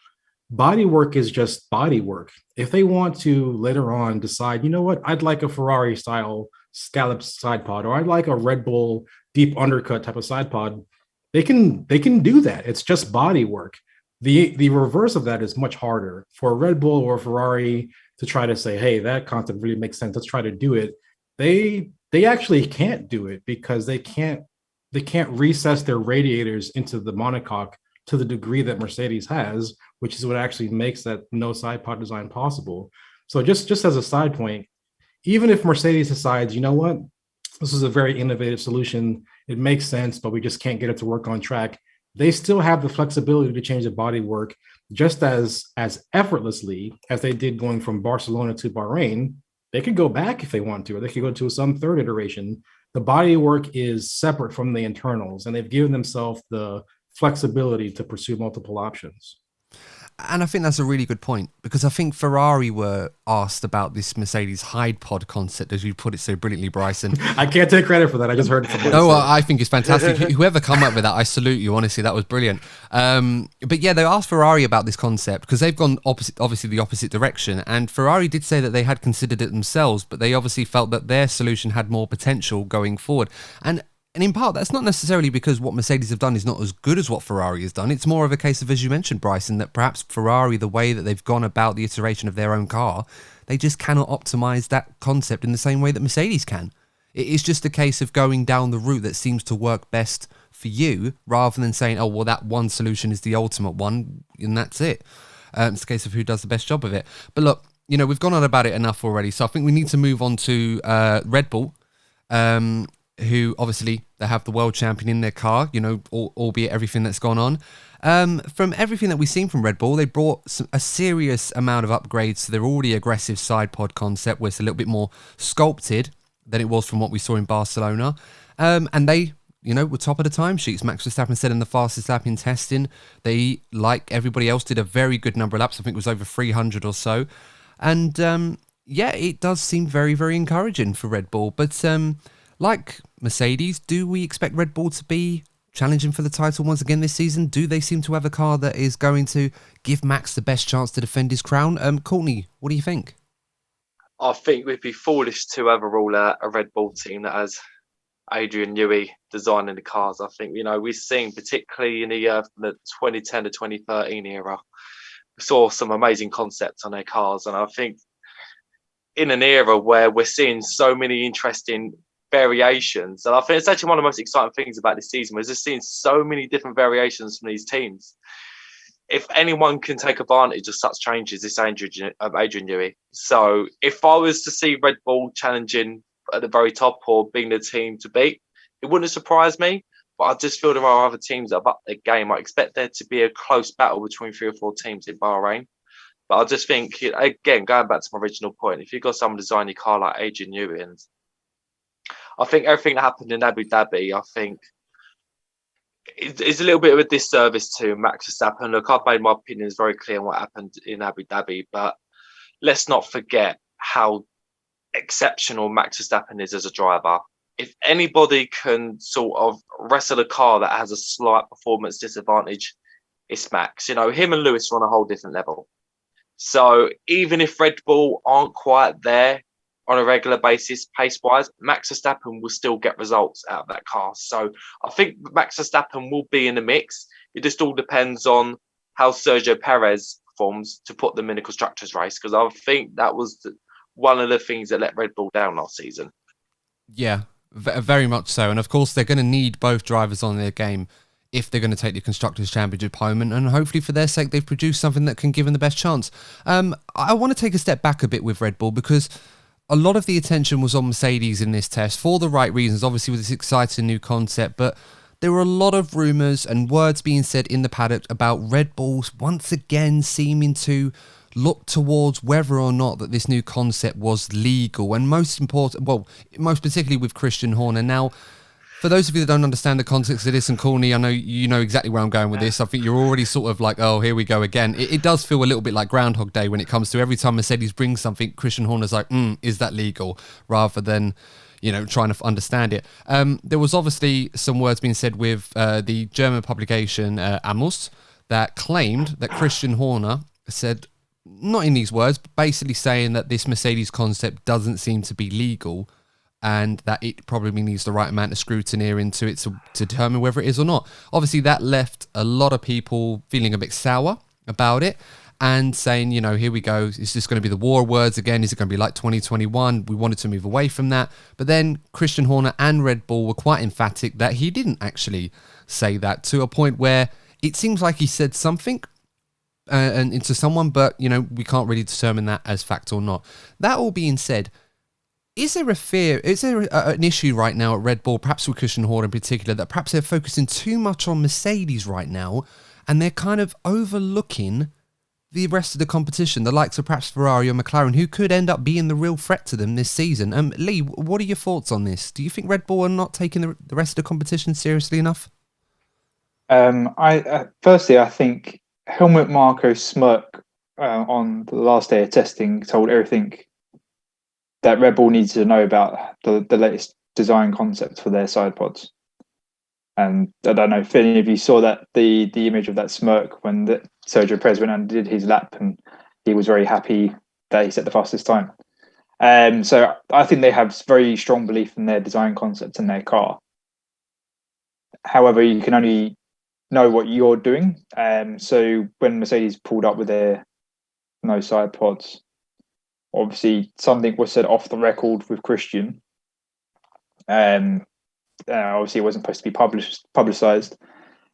Body work is just body work. If they want to later on decide, you know what, I'd like a Ferrari style scallop side pod, or I'd like a Red Bull deep undercut type of side pod, they can do that. It's just body work. The reverse of that is much harder for a Red Bull or a Ferrari to try to say, hey, that concept really makes sense, let's try to do it. They actually can't do it because they can't recess their radiators into the monocoque to the degree that Mercedes has, which is what actually makes that no side pod design possible. So just as a side point, even if Mercedes decides, you know what, this is a very innovative solution, it makes sense, but we just can't get it to work on track, they still have the flexibility to change the body work just as effortlessly as they did going from Barcelona to Bahrain. They could go back if they want to, or they could go to some third iteration. The body work is separate from the internals, and they've given themselves the flexibility to pursue multiple options. And I think that's a really good point, because I think Ferrari were asked about this Mercedes hide pod concept, as you put it so brilliantly, Bryson. I can't take credit for that. I just heard it. No, I think it's fantastic. Whoever come up with that, I salute you. Honestly, that was brilliant. But yeah, they asked Ferrari about this concept because they've gone obviously the opposite direction. And Ferrari did say that they had considered it themselves, but they obviously felt that their solution had more potential going forward. And in part, that's not necessarily because what Mercedes have done is not as good as what Ferrari has done. It's more of a case of, as you mentioned, Bryson, that perhaps Ferrari, the way that they've gone about the iteration of their own car, they just cannot optimize that concept in the same way that Mercedes can. It is just a case of going down the route that seems to work best for you, rather than saying, oh, well, that one solution is the ultimate one, and that's it. It's a case of who does the best job of it. But look, we've gone on about it enough already, so I think we need to move on to Red Bull. Who obviously they have the world champion in their car, albeit everything that's gone on. From everything that we've seen from Red Bull, they brought a serious amount of upgrades to their already aggressive side pod concept, where it's a little bit more sculpted than it was from what we saw in Barcelona. And they, were top of the timesheets. Max Verstappen said in the fastest lap in testing, they, like everybody else, did a very good number of laps. I think it was over 300 or so. And it does seem very, very encouraging for Red Bull. But like Mercedes, do we expect Red Bull to be challenging for the title once again this season? Do they seem to have a car that is going to give Max the best chance to defend his crown? Courtney, what do you think? I think we'd be foolish to overrule a Red Bull team that has Adrian Newey designing the cars. I think, we've seen, particularly in the 2010 to 2013 era, we saw some amazing concepts on their cars. And I think in an era where we're seeing so many interesting variations. And I think it's actually one of the most exciting things about this season. We're just seeing so many different variations from these teams. If anyone can take advantage of such changes, it's Adrian Newey. So if I was to see Red Bull challenging at the very top or being the team to beat, it wouldn't surprise me. But I just feel there are other teams that have upped their game. I expect there to be a close battle between 3 or 4 teams in Bahrain. But I just think, again, going back to my original point, if you've got someone designing your car like Adrian Newey, and I think everything that happened in Abu Dhabi, I think it's a little bit of a disservice to Max Verstappen. Look, I've made my opinions very clear on what happened in Abu Dhabi, but let's not forget how exceptional Max Verstappen is as a driver. If anybody can sort of wrestle a car that has a slight performance disadvantage, it's Max. Him and Lewis are on a whole different level. So even if Red Bull aren't quite there on a regular basis, pace-wise, Max Verstappen will still get results out of that car. So I think Max Verstappen will be in the mix. It just all depends on how Sergio Perez performs to put them in a constructors race, because I think that was one of the things that let Red Bull down last season. Yeah, very much so. And of course, they're going to need both drivers on their game if they're going to take the Constructors' Championship home. And hopefully for their sake, they've produced something that can give them the best chance. I want to take a step back a bit with Red Bull, because a lot of the attention was on Mercedes in this test for the right reasons, obviously with this exciting new concept, but there were a lot of rumours and words being said in the paddock about Red Bulls once again seeming to look towards whether or not that this new concept was legal, and most particularly with Christian Horner. Now, for those of you that don't understand the context of this, and Courtney, I know you know exactly where I'm going with this. I think you're already sort of like, oh, here we go again. It does feel a little bit like Groundhog Day when it comes to every time Mercedes brings something, Christian Horner's like, is that legal? Rather than, trying to understand it. There was obviously some words being said with the German publication Amos that claimed that Christian Horner said, not in these words, but basically saying that this Mercedes concept doesn't seem to be legal, and that it probably needs the right amount of scrutiny into it to determine whether it is or not. Obviously, that left a lot of people feeling a bit sour about it and saying, here we go. Is this going to be the war of words again? Is it going to be like 2021? We wanted to move away from that. But then Christian Horner and Red Bull were quite emphatic that he didn't actually say that, to a point where it seems like he said something and into someone, but, we can't really determine that as fact or not. That all being said, is there an issue right now at Red Bull, perhaps with Christian Horner in particular, that perhaps they're focusing too much on Mercedes right now and they're kind of overlooking the rest of the competition, the likes of perhaps Ferrari or McLaren, who could end up being the real threat to them this season? Lee, what are your thoughts on this? Do you think Red Bull are not taking the rest of the competition seriously enough? Firstly, I think Helmut Marko's smirk on the last day of testing told everything that Red Bull needs to know about the latest design concept for their side pods. And I don't know if any of you saw that the image of that smirk when Sergio Perez went and did his lap, and he was very happy that he set the fastest time. So I think they have very strong belief in their design concept and their car. However, you can only know what you're doing. So when Mercedes pulled up with their no side pods, obviously something was said off the record with Christian. Obviously it wasn't supposed to be publicized.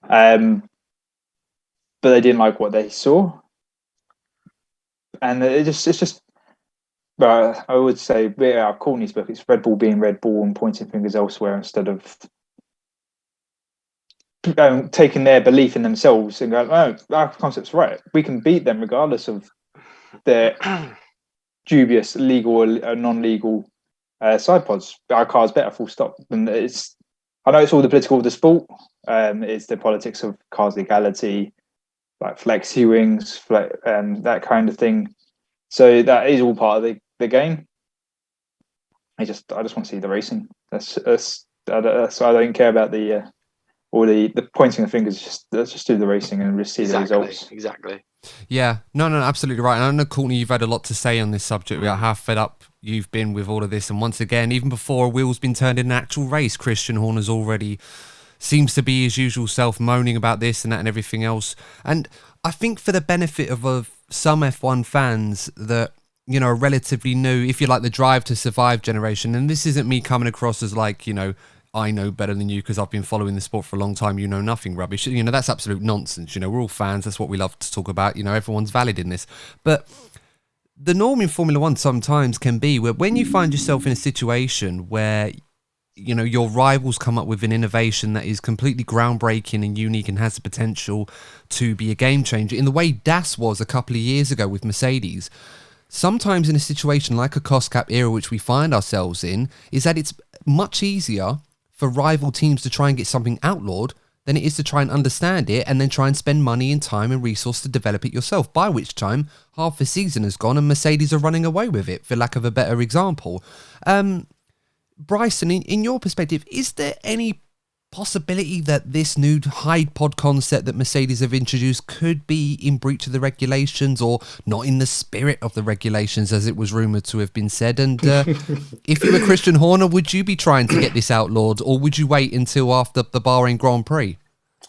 But they didn't like what they saw. And it's just I would say, Courtney's book, it's Red Bull being Red Bull and pointing fingers elsewhere instead of taking their belief in themselves and going, oh, our concept's right. We can beat them regardless of their dubious legal or non-legal side pods. Our car's better, full stop. And I know it's all the political of the sport. It's the politics of cars legality, like flexi wings, that kind of thing. So that is all part of the game. I just want to see the racing. I don't care about the pointing the fingers. Let's just do the racing and just see the results. Exactly. Yeah, no, absolutely right. And I know, Courtney, you've had a lot to say on this subject. We are how fed up you've been with all of this. And once again, even before a wheel's been turned in an actual race, Christian Horner's already seems to be his usual self, moaning about this and that and everything else. And I think for the benefit of some F1 fans that you know, a relatively new, if you like, the Drive to Survive generation. And this isn't me coming across as like, you know, I know better than you because I've been following the sport for a long time, you know nothing rubbish. You know, that's absolute nonsense. You know, we're all fans. That's what we love to talk about. You know, everyone's valid in this. But the norm in Formula One sometimes can be where when you find yourself in a situation where, you know, your rivals come up with an innovation that is completely groundbreaking and unique and has the potential to be a game changer in the way DAS was a couple of years ago with Mercedes. Sometimes in a situation like a cost cap era, which we find ourselves in, is that it's much easier for rival teams to try and get something outlawed than it is to try and understand it and then try and spend money and time and resource to develop it yourself, by which time half the season has gone and Mercedes are running away with it, for lack of a better example. Bryson, in your perspective, is there any possibility that this new Hyde Pod concept that Mercedes have introduced could be in breach of the regulations or not in the spirit of the regulations, as it was rumoured to have been said? And if you were Christian Horner, would you be trying to get this outlawed, or would you wait until after the Bahrain Grand Prix?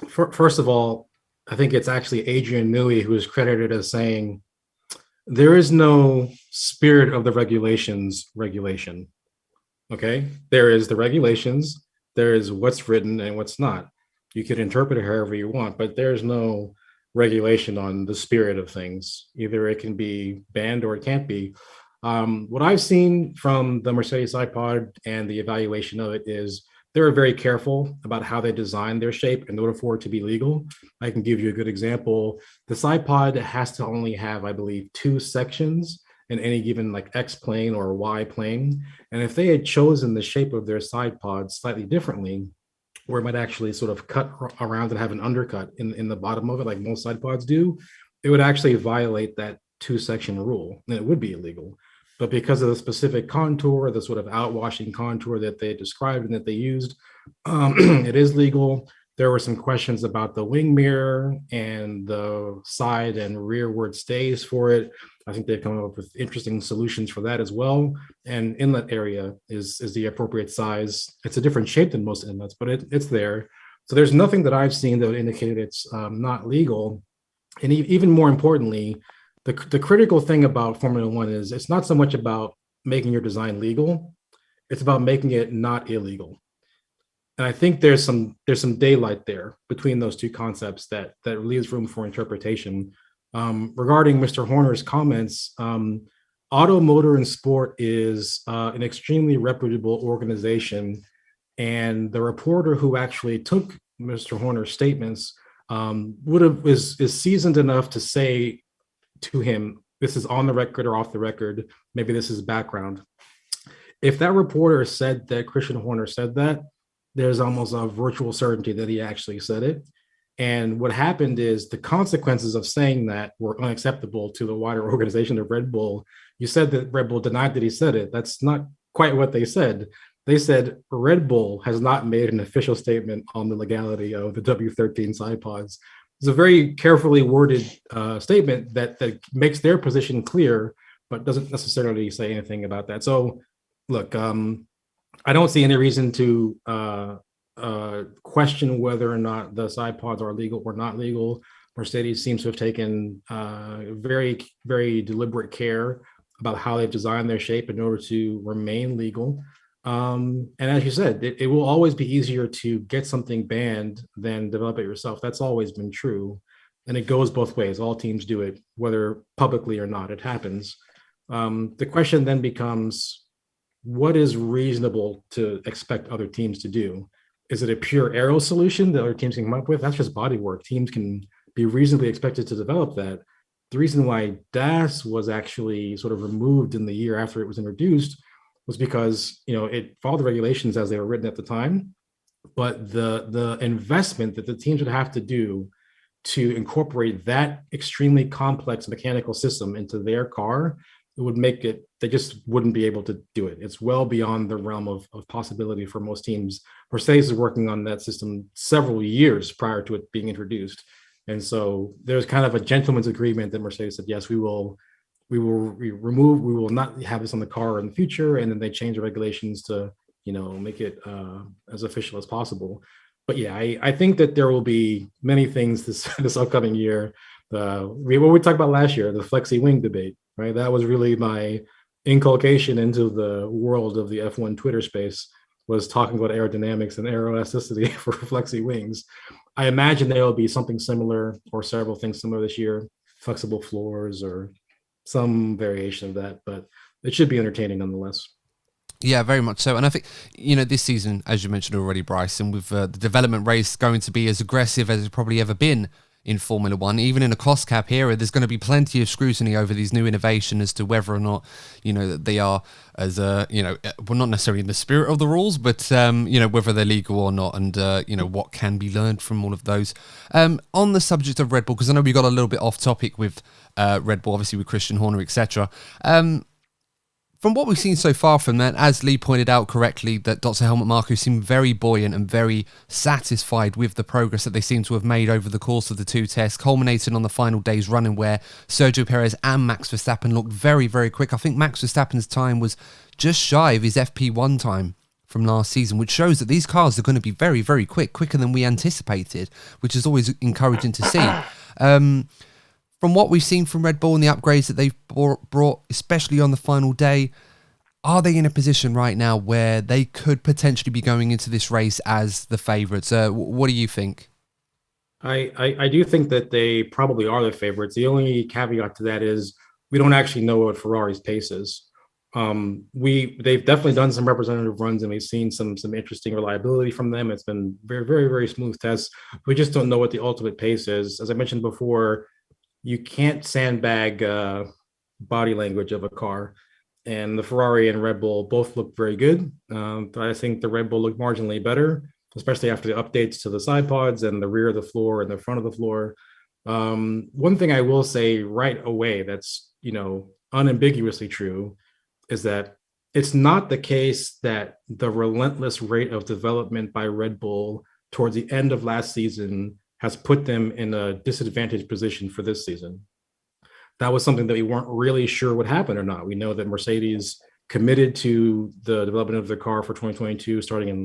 First of all, I think it's actually Adrian Newey who is credited as saying there is no spirit of the regulations regulation. Okay, there is the regulations. There is what's written and what's not. You can interpret it however you want, but there's no regulation on the spirit of things. Either it can be banned or it can't be. What I've seen from the Mercedes iPod and the evaluation of it is they're very careful about how they design their shape in order for it to be legal. I can give you a good example. This iPod has to only have, I believe, 2 sections in any given like X plane or Y plane. And if they had chosen the shape of their side pods slightly differently, where it might actually sort of cut around and have an undercut in the bottom of it, like most side pods do, it would actually violate that 2-section rule, and it would be illegal. But because of the specific contour, the sort of outwashing contour that they described and that they used, it is legal. There were some questions about the wing mirror and the side and rearward stays for it. I think they've come up with interesting solutions for that as well. And inlet area is the appropriate size. It's a different shape than most inlets, but it's there. So there's nothing that I've seen that would indicate it's not legal. And even more importantly, the critical thing about Formula One is it's not so much about making your design legal, it's about making it not illegal. And I think there's some daylight there between those two concepts that leaves room for interpretation. Regarding Mr. Horner's comments, Auto, Motor, and Sport is an extremely reputable organization, and the reporter who actually took Mr. Horner's statements is seasoned enough to say to him, this is on the record or off the record, maybe this is background. If that reporter said that Christian Horner said that, there's almost a virtual certainty that he actually said it. And what happened is the consequences of saying that were unacceptable to the wider organization of Red Bull. You said that Red Bull denied that he said it. That's not quite what they said. They said Red Bull has not made an official statement on the legality of the W13 side pods. It's a very carefully worded statement that makes their position clear, but doesn't necessarily say anything about that. So look, I don't see any reason to question whether or not the side pods are legal or not legal. Mercedes seems to have taken very, very deliberate care about how they've designed their shape in order to remain legal. And as you said, it will always be easier to get something banned than develop it yourself. That's always been true. And it goes both ways. All teams do it, whether publicly or not, it happens. The question then becomes, what is reasonable to expect other teams to do? Is it a pure aero solution that other teams can come up with? That's just bodywork. Teams can be reasonably expected to develop that. The reason why DAS was actually sort of removed in the year after it was introduced was because, you know, it followed the regulations as they were written at the time, but the investment that the teams would have to do to incorporate that extremely complex mechanical system into their car, it would make it, they just wouldn't be able to do it. It's well beyond the realm of possibility for most teams. Mercedes is working on that system several years prior to it being introduced. And so there's kind of a gentleman's agreement that Mercedes said, yes, we will not have this on the car in the future. And then they change the regulations to, you know, make it as official as possible. But yeah, I think that there will be many things this upcoming year. What we talked about last year, the flexi wing debate. right? That was really my inculcation into the world of the F1 Twitter space, was talking about aerodynamics and aeroelasticity for flexi wings. I imagine there will be something similar or several things similar this year, flexible floors or some variation of that, but it should be entertaining nonetheless. Yeah, very much so. And I think, this season, as you mentioned already, Bryson, with the development race going to be as aggressive as it's probably ever been in Formula One, even in a cost cap era, there's going to be plenty of scrutiny over these new innovations as to whether or not, that they are as, well, not necessarily in the spirit of the rules, but, whether they're legal or not, and, what can be learned from all of those. On the subject of Red Bull, because I know we got a little bit off topic with Red Bull, obviously with Christian Horner, etc. From what we've seen so far from that, as Lee pointed out correctly, that Dr. Helmut Marko seemed very buoyant and very satisfied with the progress that they seem to have made over the course of the two tests, culminating on the final day's running where Sergio Perez and Max Verstappen looked very, very quick. I think Max Verstappen's time was just shy of his FP1 time from last season, which shows that these cars are going to be very, very quicker than we anticipated, which is always encouraging to see. From what we've seen from Red Bull and the upgrades that they've brought, especially on the final day, are they in a position right now where they could potentially be going into this race as the favourites? What do you think? I do think that they probably are the favorites. The only caveat to that is we don't actually know what Ferrari's pace is. They've definitely done some representative runs, and we've seen some interesting reliability from them. It's been very, very, very smooth tests. We just don't know what the ultimate pace is. As I mentioned before, you can't sandbag body language of a car. And the Ferrari and Red Bull both look very good. But I think the Red Bull looked marginally better, especially after the updates to the side pods and the rear of the floor and the front of the floor. One thing I will say right away that's, unambiguously true is that it's not the case that the relentless rate of development by Red Bull towards the end of last season has put them in a disadvantaged position for this season. That was something that we weren't really sure would happen or not. We know that Mercedes committed to the development of their car for 2022, starting in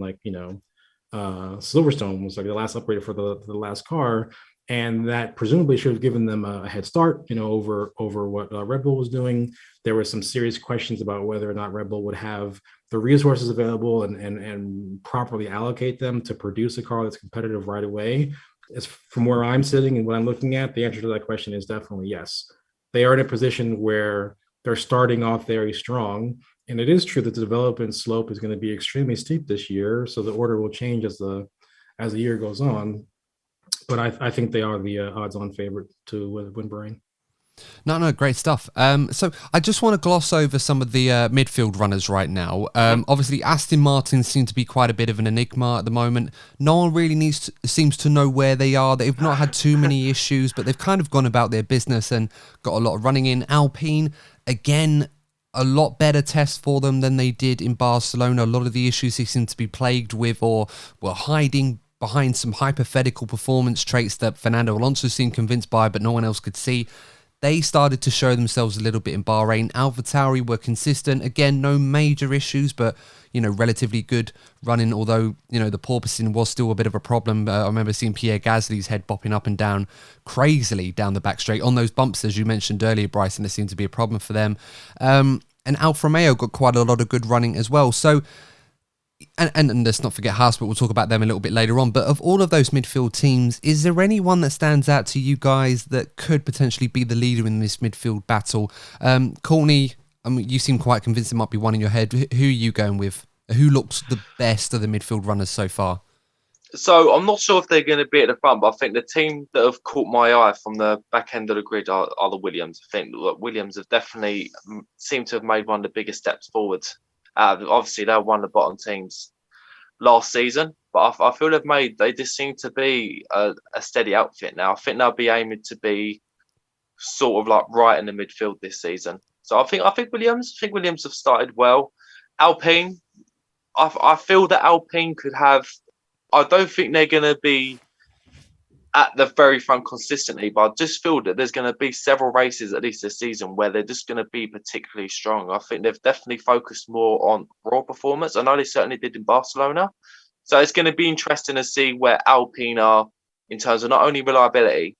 Silverstone was like the last upgrade for the last car. And that presumably should have given them a head start, over what Red Bull was doing. There were some serious questions about whether or not Red Bull would have the resources available and properly allocate them to produce a car that's competitive right away. As from where I'm sitting and what I'm looking at, the answer to that question is definitely yes. They are in a position where they're starting off very strong. And it is true that the development slope is going to be extremely steep this year. So the order will change as the year goes on. But I think they are the odds-on favorite to win Bahrain. No, great stuff. So I just want to gloss over some of the midfield runners right now. Obviously, Aston Martin seem to be quite a bit of an enigma at the moment. No one really seems to know where they are. They've not had too many issues, but they've kind of gone about their business and got a lot of running in. Alpine, again, a lot better test for them than they did in Barcelona. A lot of the issues they seem to be plagued with or were hiding behind some hypothetical performance traits that Fernando Alonso seemed convinced by, but no one else could see. They started to show themselves a little bit in Bahrain. AlphaTauri were consistent. Again, no major issues, but, relatively good running, although, the porpoising was still a bit of a problem. I remember seeing Pierre Gasly's head bopping up and down crazily down the back straight. On those bumps, as you mentioned earlier, Bryson, there seemed to be a problem for them. And Alfa Romeo got quite a lot of good running as well. So, and let's not forget Haas, but we'll talk about them a little bit later on. But of all of those midfield teams, is there anyone that stands out to you guys that could potentially be the leader in this midfield battle? Courtney, you seem quite convinced there might be one in your head. Who are you going with? Who looks the best of the midfield runners so far? So I'm not sure if they're going to be at the front, but I think the team that have caught my eye from the back end of the grid are the Williams. I think Williams have definitely seemed to have made one of the biggest steps forward. Obviously, they were one of the bottom teams last season, but I feel they just seem to be a steady outfit now. I think they'll be aiming to be sort of like right in the midfield this season. So I think Williams have started well. Alpine, I feel that Alpine could have. I don't think they're going to be at the very front consistently, but I just feel that there's going to be several races at least this season where they're just going to be particularly strong. I think they've definitely focused more on raw performance. I know they certainly did in Barcelona. So it's going to be interesting to see where Alpine are in terms of not only reliability,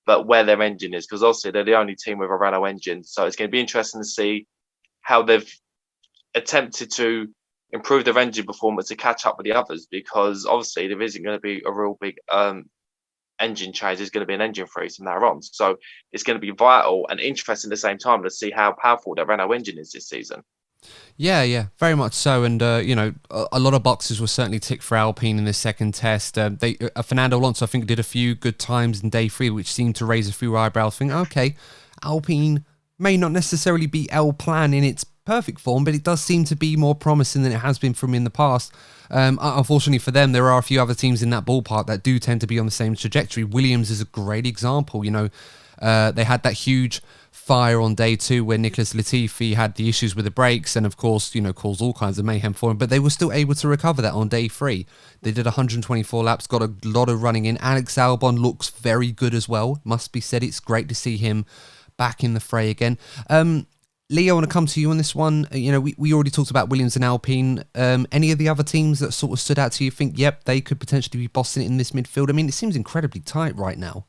but where their engine is, because obviously they're the only team with a Renault engine. So it's going to be interesting to see how they've attempted to improve their engine performance to catch up with the others, because obviously there isn't going to be a real big engine change. There's going to be an engine freeze from there on. So it's going to be vital and interesting at the same time to see how powerful that Renault engine is this season. Yeah, very much so. And, a lot of boxes were certainly ticked for Alpine in this second test. Fernando Alonso, I think, did a few good times in day 3, which seemed to raise a few eyebrows, thinking, okay, Alpine may not necessarily be L Plan in its perfect form, but it does seem to be more promising than it has been from in the past. Unfortunately for them, there are a few other teams in that ballpark that do tend to be on the same trajectory. Williams is a great example. They had that huge fire on day 2 where Nicholas Latifi had the issues with the brakes and, of course, caused all kinds of mayhem for him, but they were still able to recover that on day 3. They did 124 laps, got a lot of running in. Alex Albon looks very good as well. Must be said, it's great to see him back in the fray again. Lee, I want to come to you on this one. We already talked about Williams and Alpine. Any of the other teams that sort of stood out to you think, yep, they could potentially be bossing it in this midfield? I mean, it seems incredibly tight right now.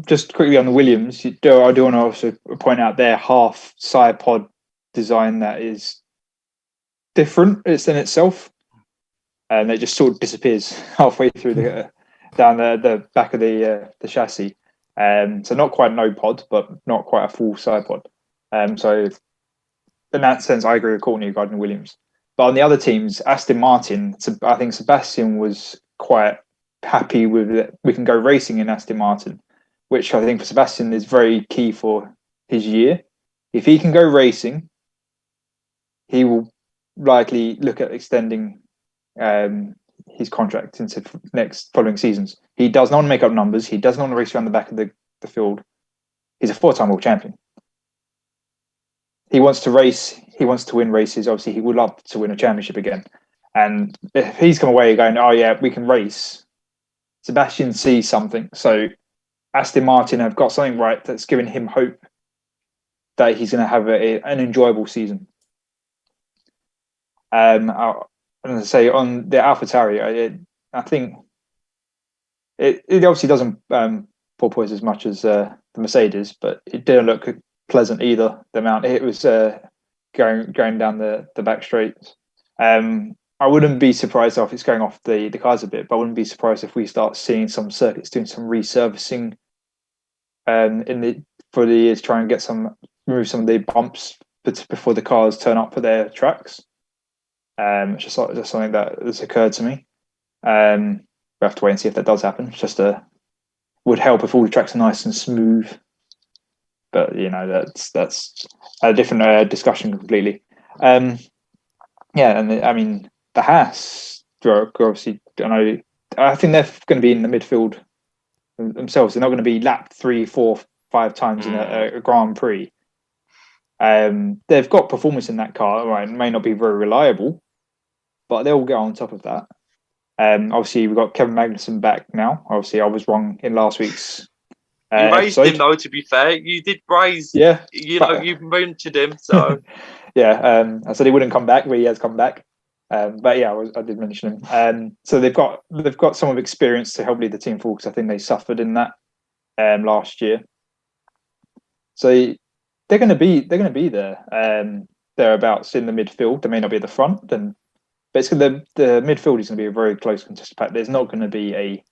Just quickly on the Williams, I do want to also point out their half side pod design that is different. It's in itself, and it just sort of disappears halfway through down the back of the chassis. So not quite no pod, but not quite a full side pod. So in that sense, I agree with Courtney regarding Williams. But on the other teams, Aston Martin, I think Sebastian was quite happy with it. We can go racing in Aston Martin, which I think for Sebastian is very key for his year. If he can go racing, he will likely look at extending his contract into following seasons. He does not want to make up numbers. He doesn't want to race around the back of the field. He's a 4-time world champion. He wants to race. He wants to win races. Obviously, he would love to win a championship again. And if he's come away going, oh yeah, we can race, Sebastian sees something. So Aston Martin have got something right that's given him hope that he's going to have an enjoyable season. I'm going to say on the AlphaTauri, I think it obviously doesn't porpoise as much as the Mercedes, but it didn't look pleasant either. The amount it was going down the back straights. I wouldn't be surprised if it's going off the cars a bit, but I wouldn't be surprised if we start seeing some circuits doing some resurfacing for the years, try and remove some of the bumps before the cars turn up for their tracks. It's just something that has occurred to me. We have to wait and see if that does happen. It's just would help if all the tracks are nice and smooth. But that's a different discussion completely. And I mean the Haas, obviously, I think they're going to be in the midfield themselves. They're not going to be lapped 3, 4, 5 times in a Grand Prix. They've got performance in that car. Right, it may not be very reliable, but they'll get on top of that. Obviously, we've got Kevin Magnussen back now. Obviously, I was wrong in last week's. You raised him though. To be fair, you did raise. Yeah, you've mentioned him. So yeah, I said he wouldn't come back, but he has come back. But yeah, I did mention him. So they've got some of experience to help lead the team forward, because I think they suffered in that last year. So they're going to be there, thereabouts in the midfield. They may not be at the front, but the midfield is going to be a very close contested pack. There's not going to be a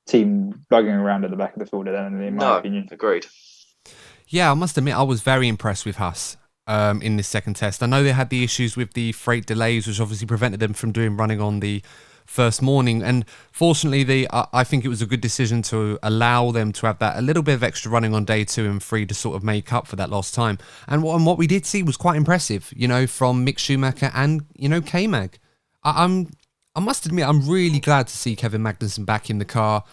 team lugging around at the back of the field, in my opinion. Agreed. Yeah, I must admit, I was very impressed with Haas in this second test. I know they had the issues with the freight delays, which obviously prevented them from running on the first morning. And fortunately, I think it was a good decision to allow them to have that a little bit of extra running on day 2 and 3 to sort of make up for that lost time. And what we did see was quite impressive, from Mick Schumacher and, K-Mag. I must admit, I'm really glad to see Kevin Magnussen back in the car.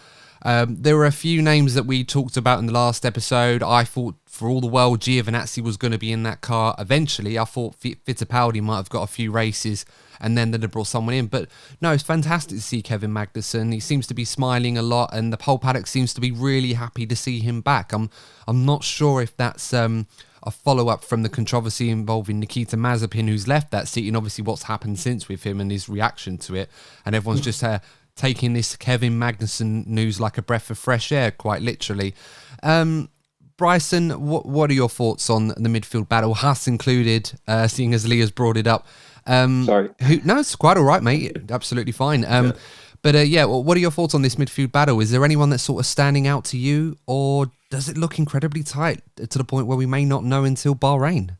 There were a few names that we talked about in the last episode. I thought, for all the world, Giovinazzi was going to be in that car eventually. I thought Fittipaldi might have got a few races and then they'd have brought someone in. But no, it's fantastic to see Kevin Magnussen. He seems to be smiling a lot, and the whole paddock seems to be really happy to see him back. I'm not sure if that's a follow-up from the controversy involving Nikita Mazepin, who's left that seat, and obviously what's happened since with him and his reaction to it. And everyone's just taking this Kevin Magnussen news like a breath of fresh air, quite literally. Bryson, what are your thoughts on the midfield battle, Haas included, seeing as Leah's brought it up? Sorry. No, it's quite all right, mate. Absolutely fine. But what are your thoughts on this midfield battle? Is there anyone that's sort of standing out to you, or does it look incredibly tight to the point where we may not know until Bahrain?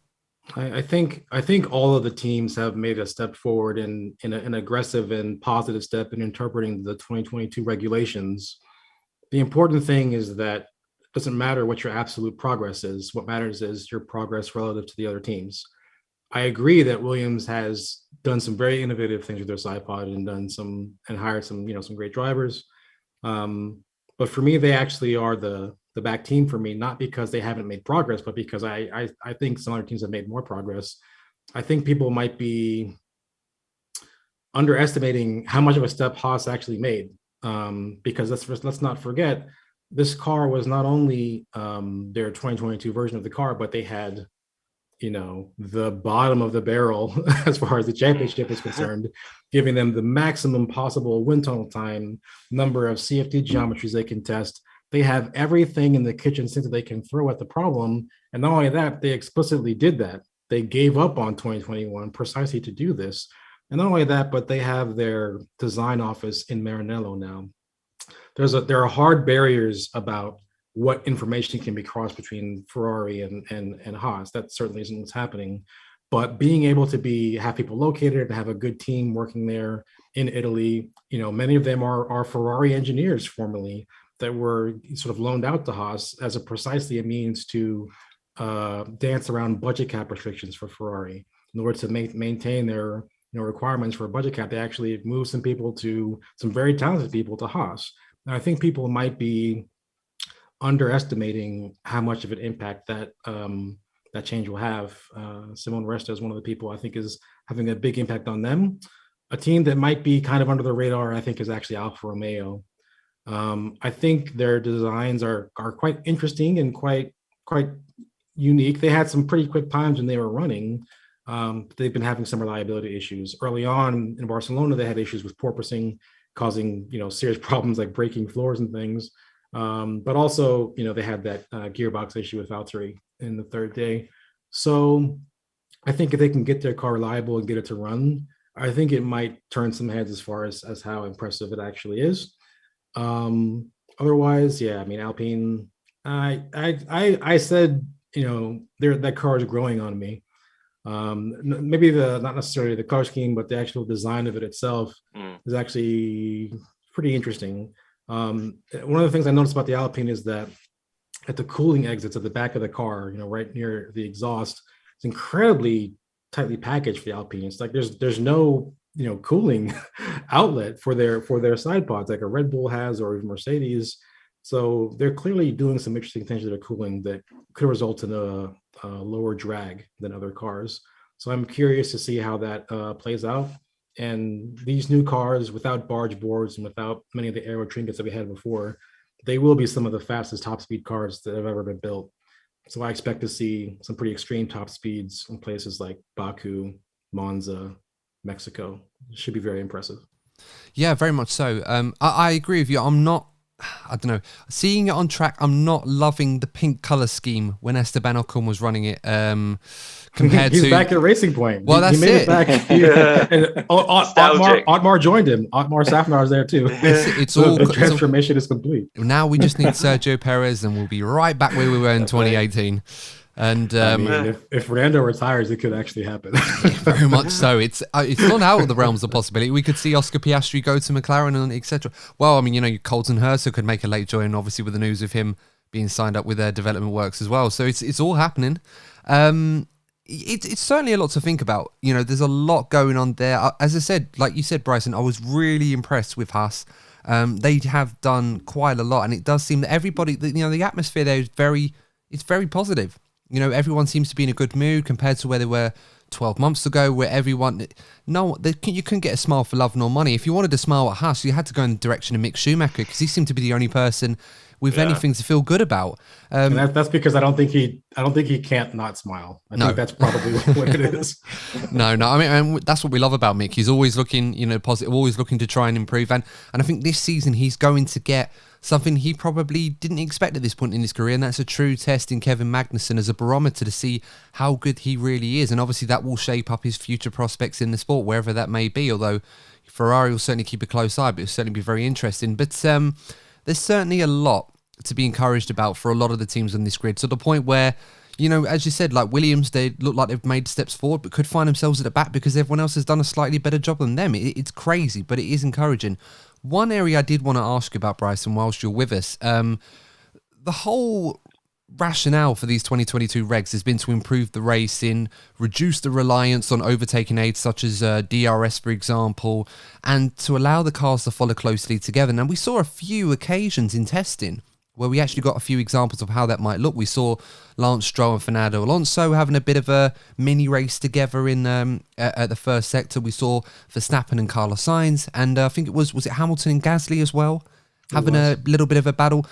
I think all of the teams have made a step forward in an aggressive and positive step in interpreting the 2022 regulations. The important thing is that it doesn't matter what your absolute progress is. What matters is your progress relative to the other teams. I agree that Williams has done some very innovative things with their side pod and hired some great drivers. But for me, they actually are the back team for me, not because they haven't made progress, but because I think some other teams have made more progress. I think people might be underestimating how much of a step Haas actually made, because let's not forget, this car was not only their 2022 version of the car, but they had the bottom of the barrel as far as the championship is concerned, giving them the maximum possible wind tunnel time, number of CFD geometries they can test. They have everything in the kitchen sink that they can throw at the problem. And not only that, they explicitly did that. They gave up on 2021 precisely to do this. And not only that, but they have their design office in Maranello now. There are hard barriers about what information can be crossed between Ferrari and Haas. That certainly isn't what's happening. But being able to have people located and have a good team working there in Italy, many of them are Ferrari engineers formerly that were sort of loaned out to Haas as precisely a means to dance around budget cap restrictions for Ferrari. In order to maintain their requirements for a budget cap, they actually moved some very talented people to Haas. And I think people might be underestimating how much of an impact that change will have. Simone Resta is one of the people I think is having a big impact on them. A team that might be kind of under the radar, I think, is actually Alfa Romeo. I think their designs are quite interesting and quite unique. They had some pretty quick times when they were running. But they've been having some reliability issues. Early on in Barcelona, they had issues with porpoising, causing serious problems like breaking floors and things. But also, they had that gearbox issue with Valtteri in the third day. So I think if they can get their car reliable and get it to run, I think it might turn some heads as far as how impressive it actually is. Otherwise, yeah, I mean, Alpine, I said, that car is growing on me. Maybe not necessarily the color scheme, but the actual design of it itself is actually pretty interesting. One of the things I noticed about the Alpine is that at the cooling exits at the back of the car, right near the exhaust, it's incredibly tightly packaged for the Alpine. It's like there's no cooling outlet for their side pods like a Red Bull has or even Mercedes. So they're clearly doing some interesting things to their cooling that could result in a lower drag than other cars. So I'm curious to see how that plays out. And these new cars, without barge boards and without many of the aero trinkets that we had before, they will be some of the fastest top speed cars that have ever been built. So I expect to see some pretty extreme top speeds in places like Baku, Monza, Mexico. It should be very impressive. Yeah, very much so. I agree with you. I don't know. Seeing it on track, I'm not loving the pink color scheme when Esteban Ocon was running it. Compared He's to back at Racing Point. Well, that's he made it back. And Otmar Safnauer is there too. It's so all the transformation is complete. Now we just need Sergio Perez, and we'll be right back where we were in 2018. And I mean, if Fernando retires, it could actually happen. Very much so. It's not out of the realms of possibility. We could see Oscar Piastri go to McLaren and etc. Well, I mean, Colton Herta could make a late join, obviously with the news of him being signed up with their development works as well. So it's all happening. It's certainly a lot to think about. There's a lot going on there. As I said, like you said, Bryson, I was really impressed with Haas. They have done quite a lot, and it does seem that everybody, the atmosphere there is it's very positive. Everyone seems to be in a good mood compared to where they were 12 months ago, where you couldn't get a smile for love nor money. If you wanted to smile at Haas, you had to go in the direction of Mick Schumacher, because he seemed to be the only person with anything to feel good about. And that's because I don't think he can't not smile. I think that's probably what it is. No. I mean, that's what we love about Mick. He's always looking, positive, always looking to try and improve. And I think this season he's going to get something he probably didn't expect at this point in his career, and that's a true test in Kevin Magnussen as a barometer to see how good he really is. And obviously that will shape up his future prospects in the sport, wherever that may be, although Ferrari will certainly keep a close eye, but it'll certainly be very interesting. But there's certainly a lot to be encouraged about for a lot of the teams on this grid, to the point where, as you said, like Williams, they look like they've made steps forward, but could find themselves at the back because everyone else has done a slightly better job than them. It's crazy, but it is encouraging. One area I did want to ask you about, Bryson, whilst you're with us, the whole rationale for these 2022 regs has been to improve the racing, reduce the reliance on overtaking aids such as DRS, for example, and to allow the cars to follow closely together. Now, we saw a few occasions in testing where we actually got a few examples of how that might look. We saw Lance Stroll and Fernando Alonso having a bit of a mini race together in at the first sector. We saw Verstappen and Carlos Sainz, and I think was it Hamilton and Gasly as well, having a little bit of a battle.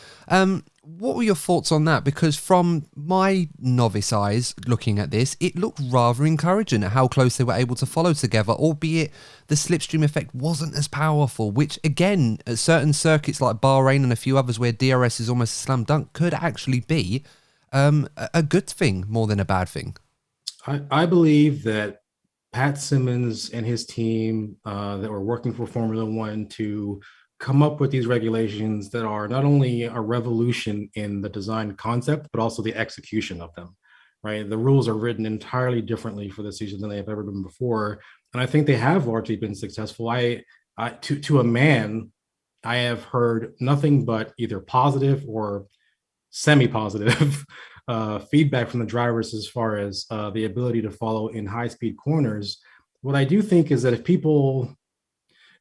What were your thoughts on that? Because from my novice eyes looking at this, it looked rather encouraging at how close they were able to follow together, albeit the slipstream effect wasn't as powerful, which again, at certain circuits like Bahrain and a few others where DRS is almost a slam dunk, could actually be a good thing more than a bad thing. I believe that Pat Simmons and his team that were working for Formula One to come up with these regulations that are not only a revolution in the design concept, but also the execution of them, right? The rules are written entirely differently for this season than they have ever been before. And I think they have largely been successful. To a man, I have heard nothing but either positive or semi-positive feedback from the drivers as far as the ability to follow in high-speed corners. What I do think is that if people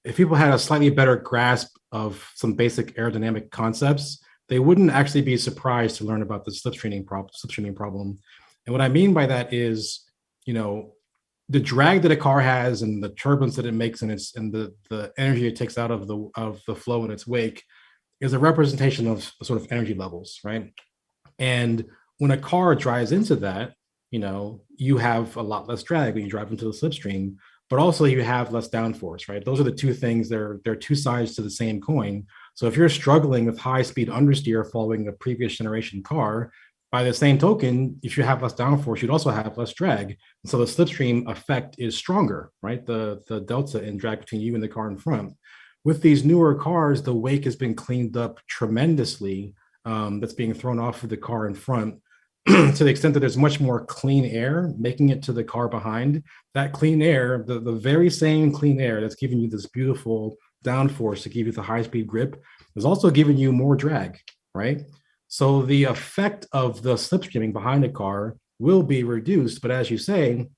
had a slightly better grasp of some basic aerodynamic concepts, they wouldn't actually be surprised to learn about the slipstreaming problem. And what I mean by that is, the drag that a car has and the turbulence that it makes and the energy it takes out of the flow in its wake is a representation of sort of energy levels, right? And when a car drives into that, you have a lot less drag when you drive into the slipstream, but also you have less downforce, right? Those are the two things. They're two sides to the same coin. So if you're struggling with high-speed understeer following a previous generation car, by the same token, if you have less downforce, you'd also have less drag. And so the slipstream effect is stronger, right? The delta in drag between you and the car in front. With these newer cars, the wake has been cleaned up tremendously. That's being thrown off of the car in front, to the extent that there's much more clean air making it to the car behind. That clean air, the very same clean air that's giving you this beautiful downforce to give you the high-speed grip, is also giving you more drag, right? So the effect of the slipstreaming behind the car will be reduced. But as you say,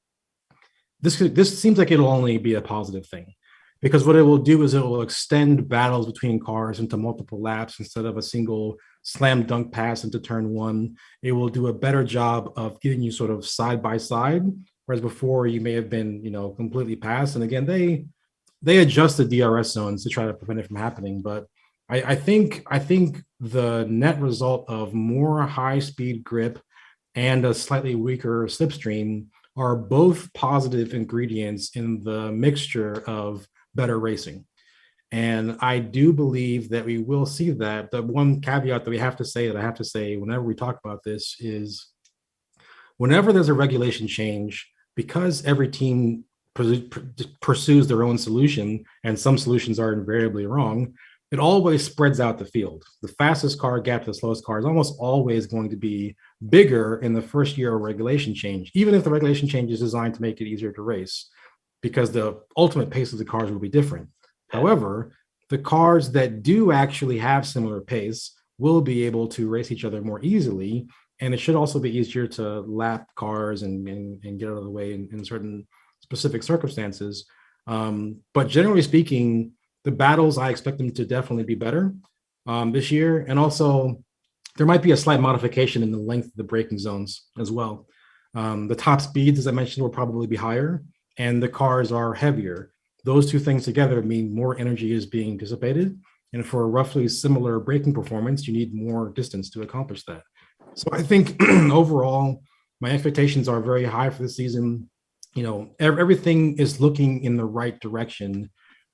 this seems like it'll only be a positive thing, because what it will do is it will extend battles between cars into multiple laps instead of a single slam dunk pass into turn one. It will do a better job of getting you sort of side by side, whereas before you may have been, completely past. And again, they adjust the DRS zones to try to prevent it from happening. But I think the net result of more high speed grip and a slightly weaker slipstream are both positive ingredients in the mixture of better racing. And I do believe that we will see that. The one caveat that I have to say whenever we talk about this is, whenever there's a regulation change, because every team pursues their own solution, and some solutions are invariably wrong, it always spreads out the field. The fastest car gap to the slowest car is almost always going to be bigger in the first year of regulation change, even if the regulation change is designed to make it easier to race, because the ultimate pace of the cars will be different. However, the cars that do actually have similar pace will be able to race each other more easily, and it should also be easier to lap cars and get out of the way in certain specific circumstances. But generally speaking, the battles, I expect them to definitely be better this year. And also, there might be a slight modification in the length of the braking zones as well. The top speeds, as I mentioned, will probably be higher, and the cars are heavier. Those two things together mean more energy is being dissipated. And for a roughly similar braking performance, you need more distance to accomplish that. So I think overall, my expectations are very high for the season. Everything is looking in the right direction.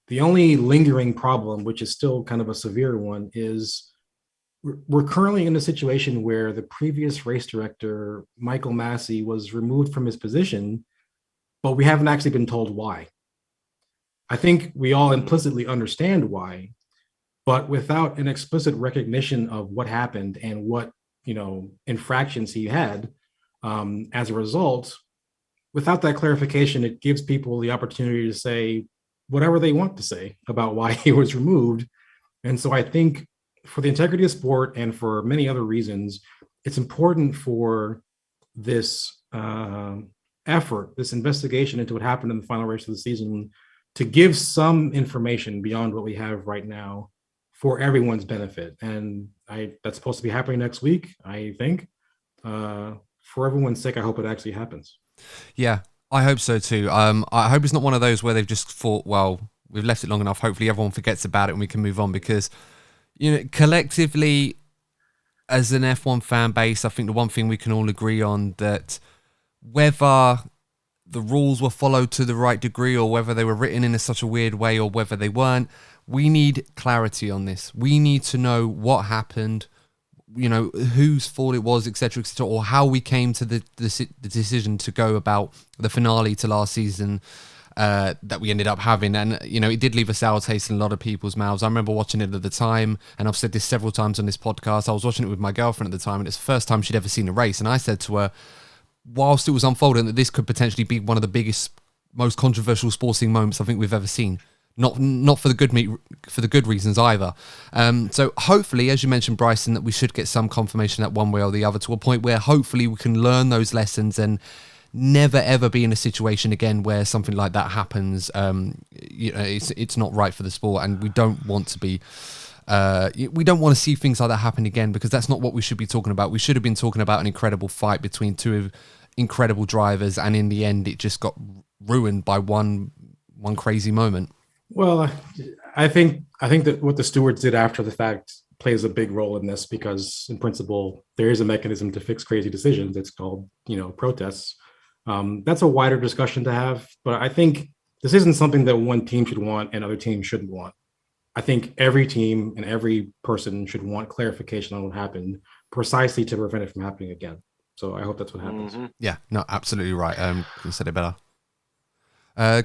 The only lingering problem, which is still kind of a severe one, is we're currently in a situation where the previous race director, Michael Massey, was removed from his position, but we haven't actually been told why. I think we all implicitly understand why, but without an explicit recognition of what happened and what infractions he had as a result, without that clarification, it gives people the opportunity to say whatever they want to say about why he was removed. And so I think for the integrity of sport and for many other reasons, it's important for this effort, this investigation into what happened in the final race of the season, to give some information beyond what we have right now for everyone's benefit. And that's supposed to be happening next week, I think. For everyone's sake, I hope it actually happens. Yeah, I hope so too. I hope it's not one of those where they've just thought, well, we've left it long enough. Hopefully everyone forgets about it and we can move on, because, collectively as an F1 fan base, I think the one thing we can all agree on, that whether the rules were followed to the right degree or whether they were written in such a weird way or whether they weren't, we need clarity on this. We need to know what happened, whose fault it was, etc., or how we came to the decision to go about the finale to last season that we ended up having. And, it did leave a sour taste in a lot of people's mouths. I remember watching it at the time, and I've said this several times on this podcast. I was watching it with my girlfriend at the time, and it's the first time she'd ever seen a race. And I said to her, whilst it was unfolding, that this could potentially be one of the biggest, most controversial sporting moments I think we've ever seen. Not for the good reasons either. So hopefully, as you mentioned, Bryson, that we should get some confirmation that one way or the other, to a point where hopefully we can learn those lessons and never ever be in a situation again where something like that happens. It's not right for the sport, and we don't want to be. We don't want to see things like that happen again, because that's not what we should be talking about. We should have been talking about an incredible fight between two incredible drivers, and in the end, it just got ruined by one crazy moment. Well, I think that what the stewards did after the fact plays a big role in this, because in principle, there is a mechanism to fix crazy decisions. It's called, protests. That's a wider discussion to have, but I think this isn't something that one team should want and other teams shouldn't want. I think every team and every person should want clarification on what happened, precisely to prevent it from happening again. So I hope that's what happens. Mm-hmm. Yeah, no, absolutely right. You said it better.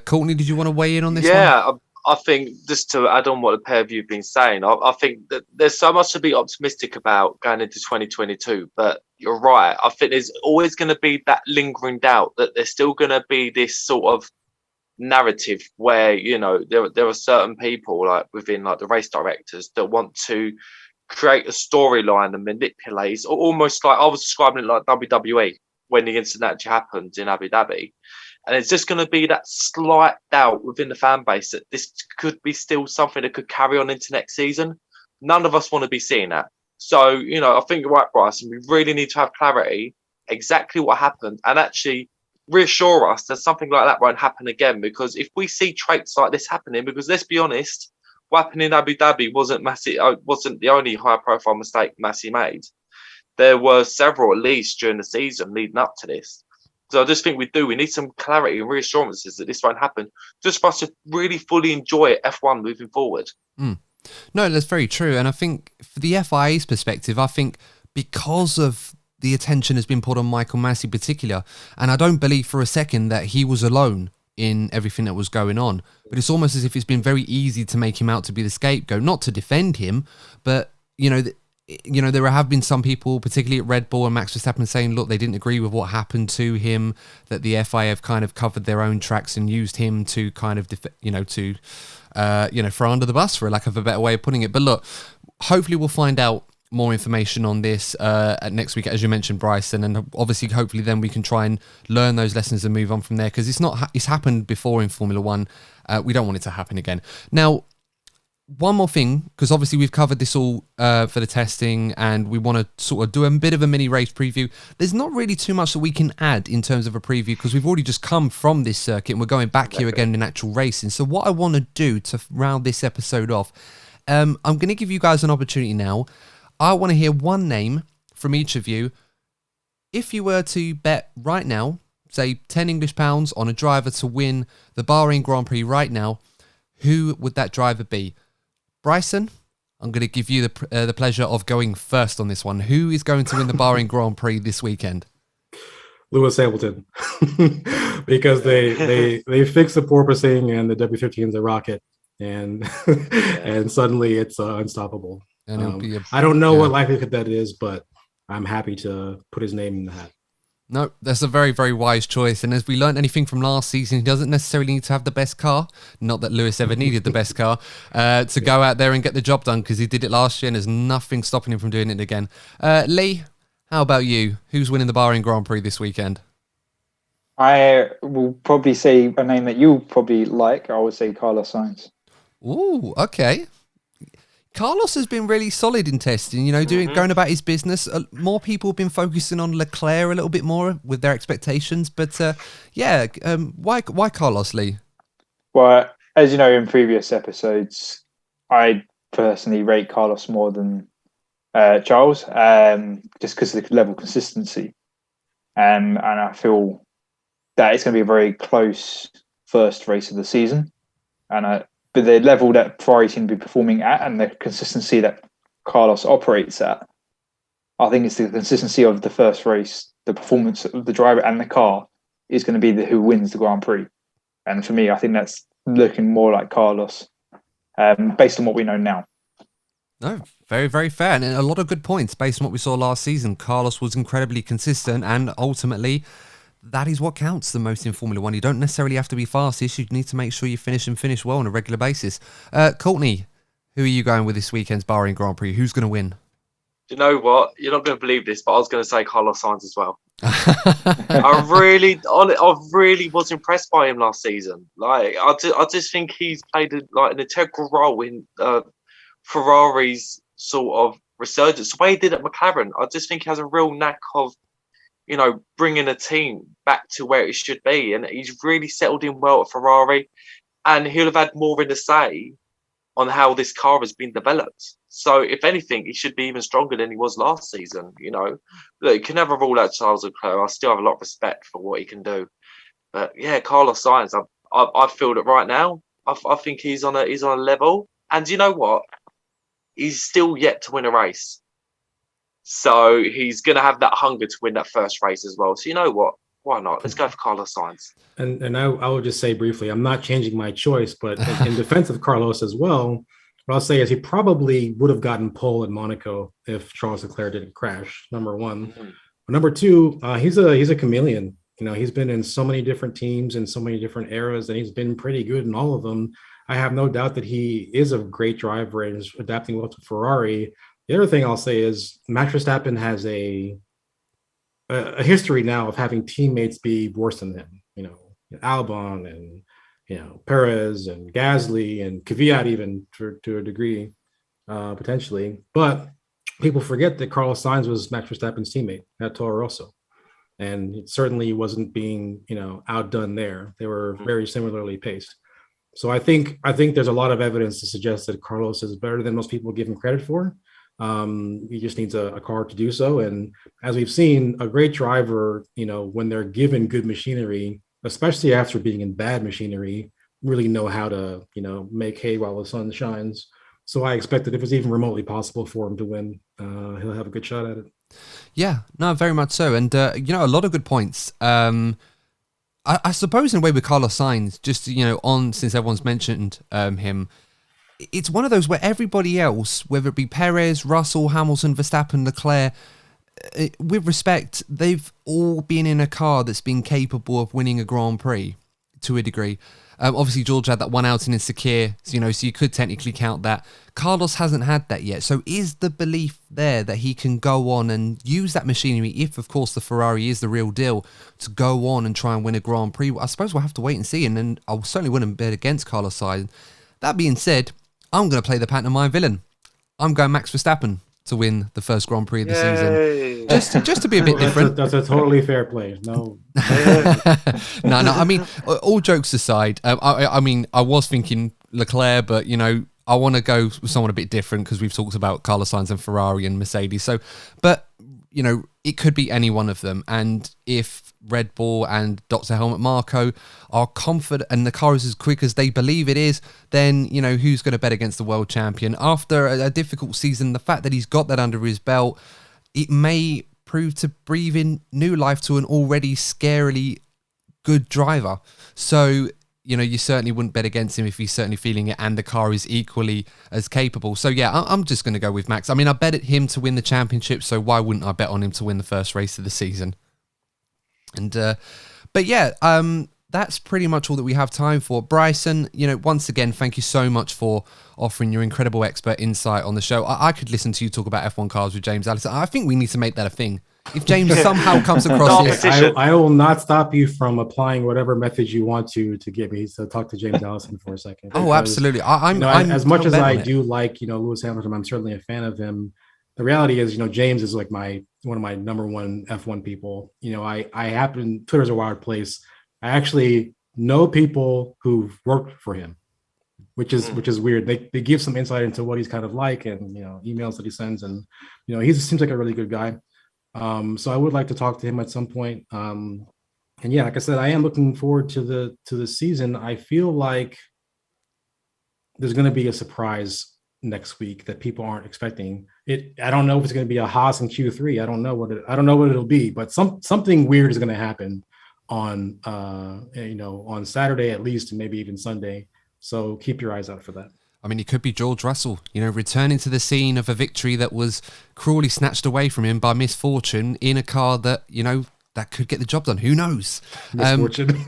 Courtney, did you want to weigh in on this one? Yeah, I think, just to add on what the pair of you have been saying, I think that there's so much to be optimistic about going into 2022, but you're right. I think there's always going to be that lingering doubt that there's still going to be this sort of narrative where, there are certain people like within like the race directors that want to create a storyline and manipulate, or almost like I was describing it like WWE when the incident actually happened in Abu Dhabi. And it's just going to be that slight doubt within the fan base that this could be still something that could carry on into next season. None of us want to be seeing that. So, I think you're right, Bryson. We really need to have clarity exactly what happened and actually reassure us that something like that won't happen again. Because if we see traits like this happening, because let's be honest, what happened in Abu Dhabi wasn't the only high-profile mistake Massey made. There were several, at least, during the season leading up to this. So I just think we need some clarity and reassurances that this won't happen, just for us to really fully enjoy F1 moving forward. No, that's very true. And I think for the FIA's perspective, I think because of the attention has been put on Michael Massey in particular, and I don't believe for a second that he was alone in everything that was going on, but it's almost as if it's been very easy to make him out to be the scapegoat, not to defend him, but, there have been some people, particularly at Red Bull and Max Verstappen, saying, look, they didn't agree with what happened to him, that the FIA have kind of covered their own tracks and used him to kind of, throw under the bus, for lack of a better way of putting it. But look, hopefully we'll find out more information on this next week, as you mentioned, Bryson, and obviously hopefully then we can try and learn those lessons and move on from there, because it's happened before in Formula One. We don't want it to happen again. Now, one more thing, because obviously we've covered this all for the testing, and we want to sort of do a bit of a mini race preview. There's not really too much that we can add in terms of a preview, because we've already just come from this circuit and we're going back here again in actual racing. So what I want to do to round this episode off I'm going to give you guys an opportunity now. I want to hear one name from each of you. If you were to bet right now, say £10 on a driver to win the Bahrain Grand Prix right now, who would that driver be? Bryson, I'm going to give you the pleasure of going first on this one. Who is going to win the Bahrain Grand Prix this weekend? Lewis Hamilton, because they fixed the porpoising and the W15 is a rocket, and and suddenly it's unstoppable. And I don't know what likelihood that is, but I'm happy to put his name in the hat. No, that's a very, very wise choice. And as we learned anything from last season, he doesn't necessarily need to have the best car. Not that Lewis ever needed the best car to go out there and get the job done, because he did it last year and there's nothing stopping him from doing it again. Lee, how about you? Who's winning the Bahrain Grand Prix this weekend? I will probably say a name that you'll probably like. I would say Carlos Sainz. Ooh, okay. Carlos has been really solid in testing, going about his business. More people have been focusing on Leclerc a little bit more with their expectations. But why Carlos, Lee? Well, as you know, in previous episodes, I personally rate Carlos more than Charles, just because of the level of consistency. And I feel that it's going to be a very close first race of the season. But the level that Ferrari seem to be performing at and the consistency that Carlos operates at, I think it's the consistency of the first race, the performance of the driver and the car is going to be who wins the Grand Prix. And for me, I think that's looking more like Carlos, based on what we know now. No, very, very fair. And a lot of good points based on what we saw last season. Carlos was incredibly consistent, and ultimately that is what counts the most in Formula One. You don't necessarily have to be fastest. You need to make sure you finish well on a regular basis. Courtney, who are you going with this weekend's Bahrain Grand Prix? Who's going to win? You know what? You're not going to believe this, but I was going to say Carlos Sainz as well. I really was impressed by him last season. Like, I just think he's played an integral role in Ferrari's sort of resurgence. The way he did at McLaren, I just think he has a real knack of, bringing a team back to where it should be. And he's really settled in well at Ferrari, and he'll have had more in the say on how this car has been developed. So if anything, he should be even stronger than he was last season. Look, you can never rule out Charles Leclerc. I still have a lot of respect for what he can do. But yeah, Carlos Sainz, I feel that right now, I think he's on a level. And you know what? He's still yet to win a race. So he's going to have that hunger to win that first race as well. So you know what? Why not? Let's go for Carlos Sainz. And I will just say briefly, I'm not changing my choice, but in defense of Carlos as well, what I'll say is he probably would have gotten pole at Monaco if Charles Leclerc didn't crash, number one. Mm-hmm. But number two, he's a chameleon. He's been in so many different teams in so many different eras, and he's been pretty good in all of them. I have no doubt that he is a great driver and is adapting well to Ferrari. The other thing I'll say is Max Verstappen has a history now of having teammates be worse than him. Albon and Perez and Gasly and Kvyat even to a degree, potentially. But people forget that Carlos Sainz was Max Verstappen's teammate at Toro Rosso, and it certainly wasn't being outdone there. They were very similarly paced. So I think there's a lot of evidence to suggest that Carlos is better than most people give him credit for. He just needs a car to do so. And as we've seen, a great driver, when they're given good machinery, especially after being in bad machinery, really know how to, make hay while the sun shines. So I expect that if it's even remotely possible for him to win, he'll have a good shot at it. Yeah, no, very much so. And, a lot of good points. I suppose in a way with Carlos Sainz, just, since everyone's mentioned him, it's one of those where everybody else, whether it be Perez, Russell, Hamilton, Verstappen, Leclerc, with respect, they've all been in a car that's been capable of winning a Grand Prix to a degree. Obviously, George had that one outing in Sakir, so you could technically count that. Carlos hasn't had that yet. So is the belief there that he can go on and use that machinery, if, of course, the Ferrari is the real deal, to go on and try and win a Grand Prix? I suppose we'll have to wait and see, and then I certainly wouldn't bet against Carlos Sainz. That being said, I'm going to play the pantomime villain. I'm going Max Verstappen to win the first Grand Prix of the season. Just to be a bit different. That's a totally fair play. No. No. I mean, all jokes aside, I was thinking Leclerc, but, I want to go with someone a bit different because we've talked about Carlos Sainz and Ferrari and Mercedes. So, but, you know, it could be any one of them. And if Red Bull and Dr. Helmut Marko are confident and the car is as quick as they believe it is, then, you know, who's going to bet against the world champion? After a difficult season, the fact that he's got that under his belt, it may prove to breathe in new life to an already scarily good driver. So, you know, you certainly wouldn't bet against him if he's certainly feeling it and the car is equally as capable. So, yeah, I'm just going to go with Max. I mean, I bet at him to win the championship, so why wouldn't I bet on him to win the first race of the season? And, but yeah, that's pretty much all that we have time for. Bryson, you know, once again, thank you so much for offering your incredible expert insight on the show. I could listen to you talk about F1 cars with James Allison. I think we need to make that a thing. If James somehow comes across this, I will not stop you from applying whatever methods you want to get me to talk to James Allison for a second. Because, oh, absolutely. I'm as much as I do like, you know, Lewis Hamilton, I'm certainly a fan of him. The reality is, you know, James is like one of my number one F1 people. You know, I happen, Twitter's a wild place. I actually know people who've worked for him, which is weird. They give some insight into what he's kind of like, and, you know, emails that he sends, and, you know, he seems like a really good guy. So I would like to talk to him at some point. And yeah, like I said, I am looking forward to the season. I feel like there's going to be a surprise next week that people aren't expecting. I don't know if it's going to be a Haas in Q3. I don't know what it'll be, but something weird is going to happen on on Saturday at least, and maybe even Sunday. So keep your eyes out for that. I mean, it could be George Russell, you know, returning to the scene of a victory that was cruelly snatched away from him by misfortune in a car that, you know, that could get the job done. Who knows? Misfortune.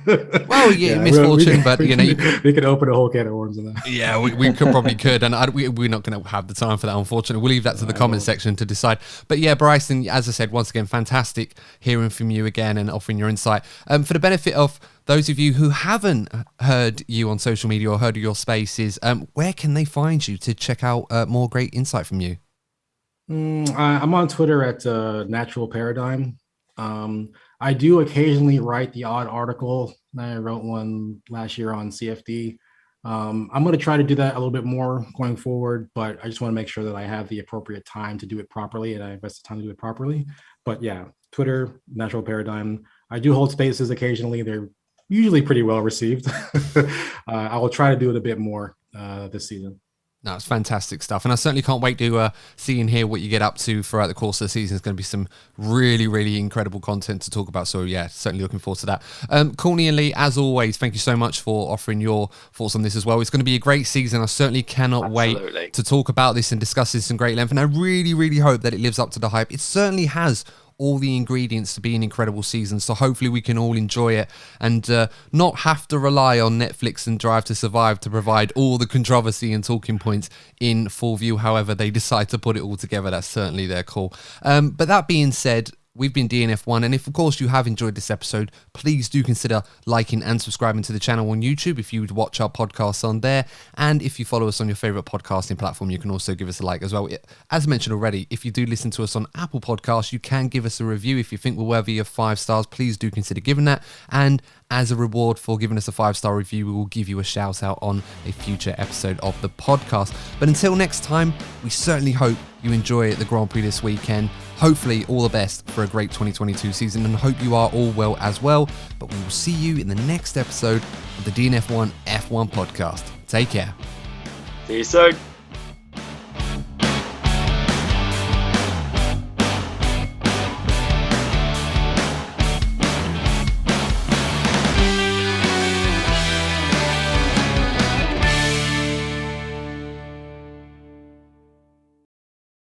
Well, yeah, misfortune, but, you know. We could open a whole can of worms in that. Yeah, we probably could. And we're not going to have the time for that, unfortunately. We'll leave that to the comment section to decide. But yeah, Bryson, as I said, once again, fantastic hearing from you again and offering your insight. For the benefit of those of you who haven't heard you on social media or heard of your spaces, where can they find you to check out more great insight from you? I'm on Twitter at Natural Paradigm. I do occasionally write the odd article. I wrote one last year on CFD. I'm going to try to do that a little bit more going forward, but I just want to make sure that I have the appropriate time to do it properly and I invest the time to do it properly. But yeah, Twitter, Natural Paradigm. I do hold spaces occasionally. They're usually pretty well received. I will try to do it a bit more this season. No, it's fantastic stuff. And I certainly can't wait to see and hear what you get up to throughout the course of the season. It's going to be some really, really incredible content to talk about. So yeah, certainly looking forward to that. Courtney and Lee, as always, thank you so much for offering your thoughts on this as well. It's going to be a great season. I certainly cannot wait to talk about this and discuss this in great length. And I really, really hope that it lives up to the hype. It certainly has all the ingredients to be an incredible season, so hopefully we can all enjoy it and not have to rely on Netflix and Drive to Survive to provide all the controversy and talking points in full view. However they decide to put it all together, that's certainly their call. But that being said, we've been DNF1, and if of course you have enjoyed this episode, please do consider liking and subscribing to the channel on YouTube if you would watch our podcasts on there, and if you follow us on your favorite podcasting platform, you can also give us a like as well. As mentioned already, if you do listen to us on Apple Podcasts, you can give us a review. If you think we're worthy of 5 stars, please do consider giving that, and as a reward for giving us a 5-star review, we will give you a shout out on a future episode of the podcast. But until next time, we certainly hope you enjoy the Grand Prix this weekend. Hopefully all the best for a great 2022 season, and hope you are all well as well. But we will see you in the next episode of the DNF1 F1 Podcast. Take care. See you soon.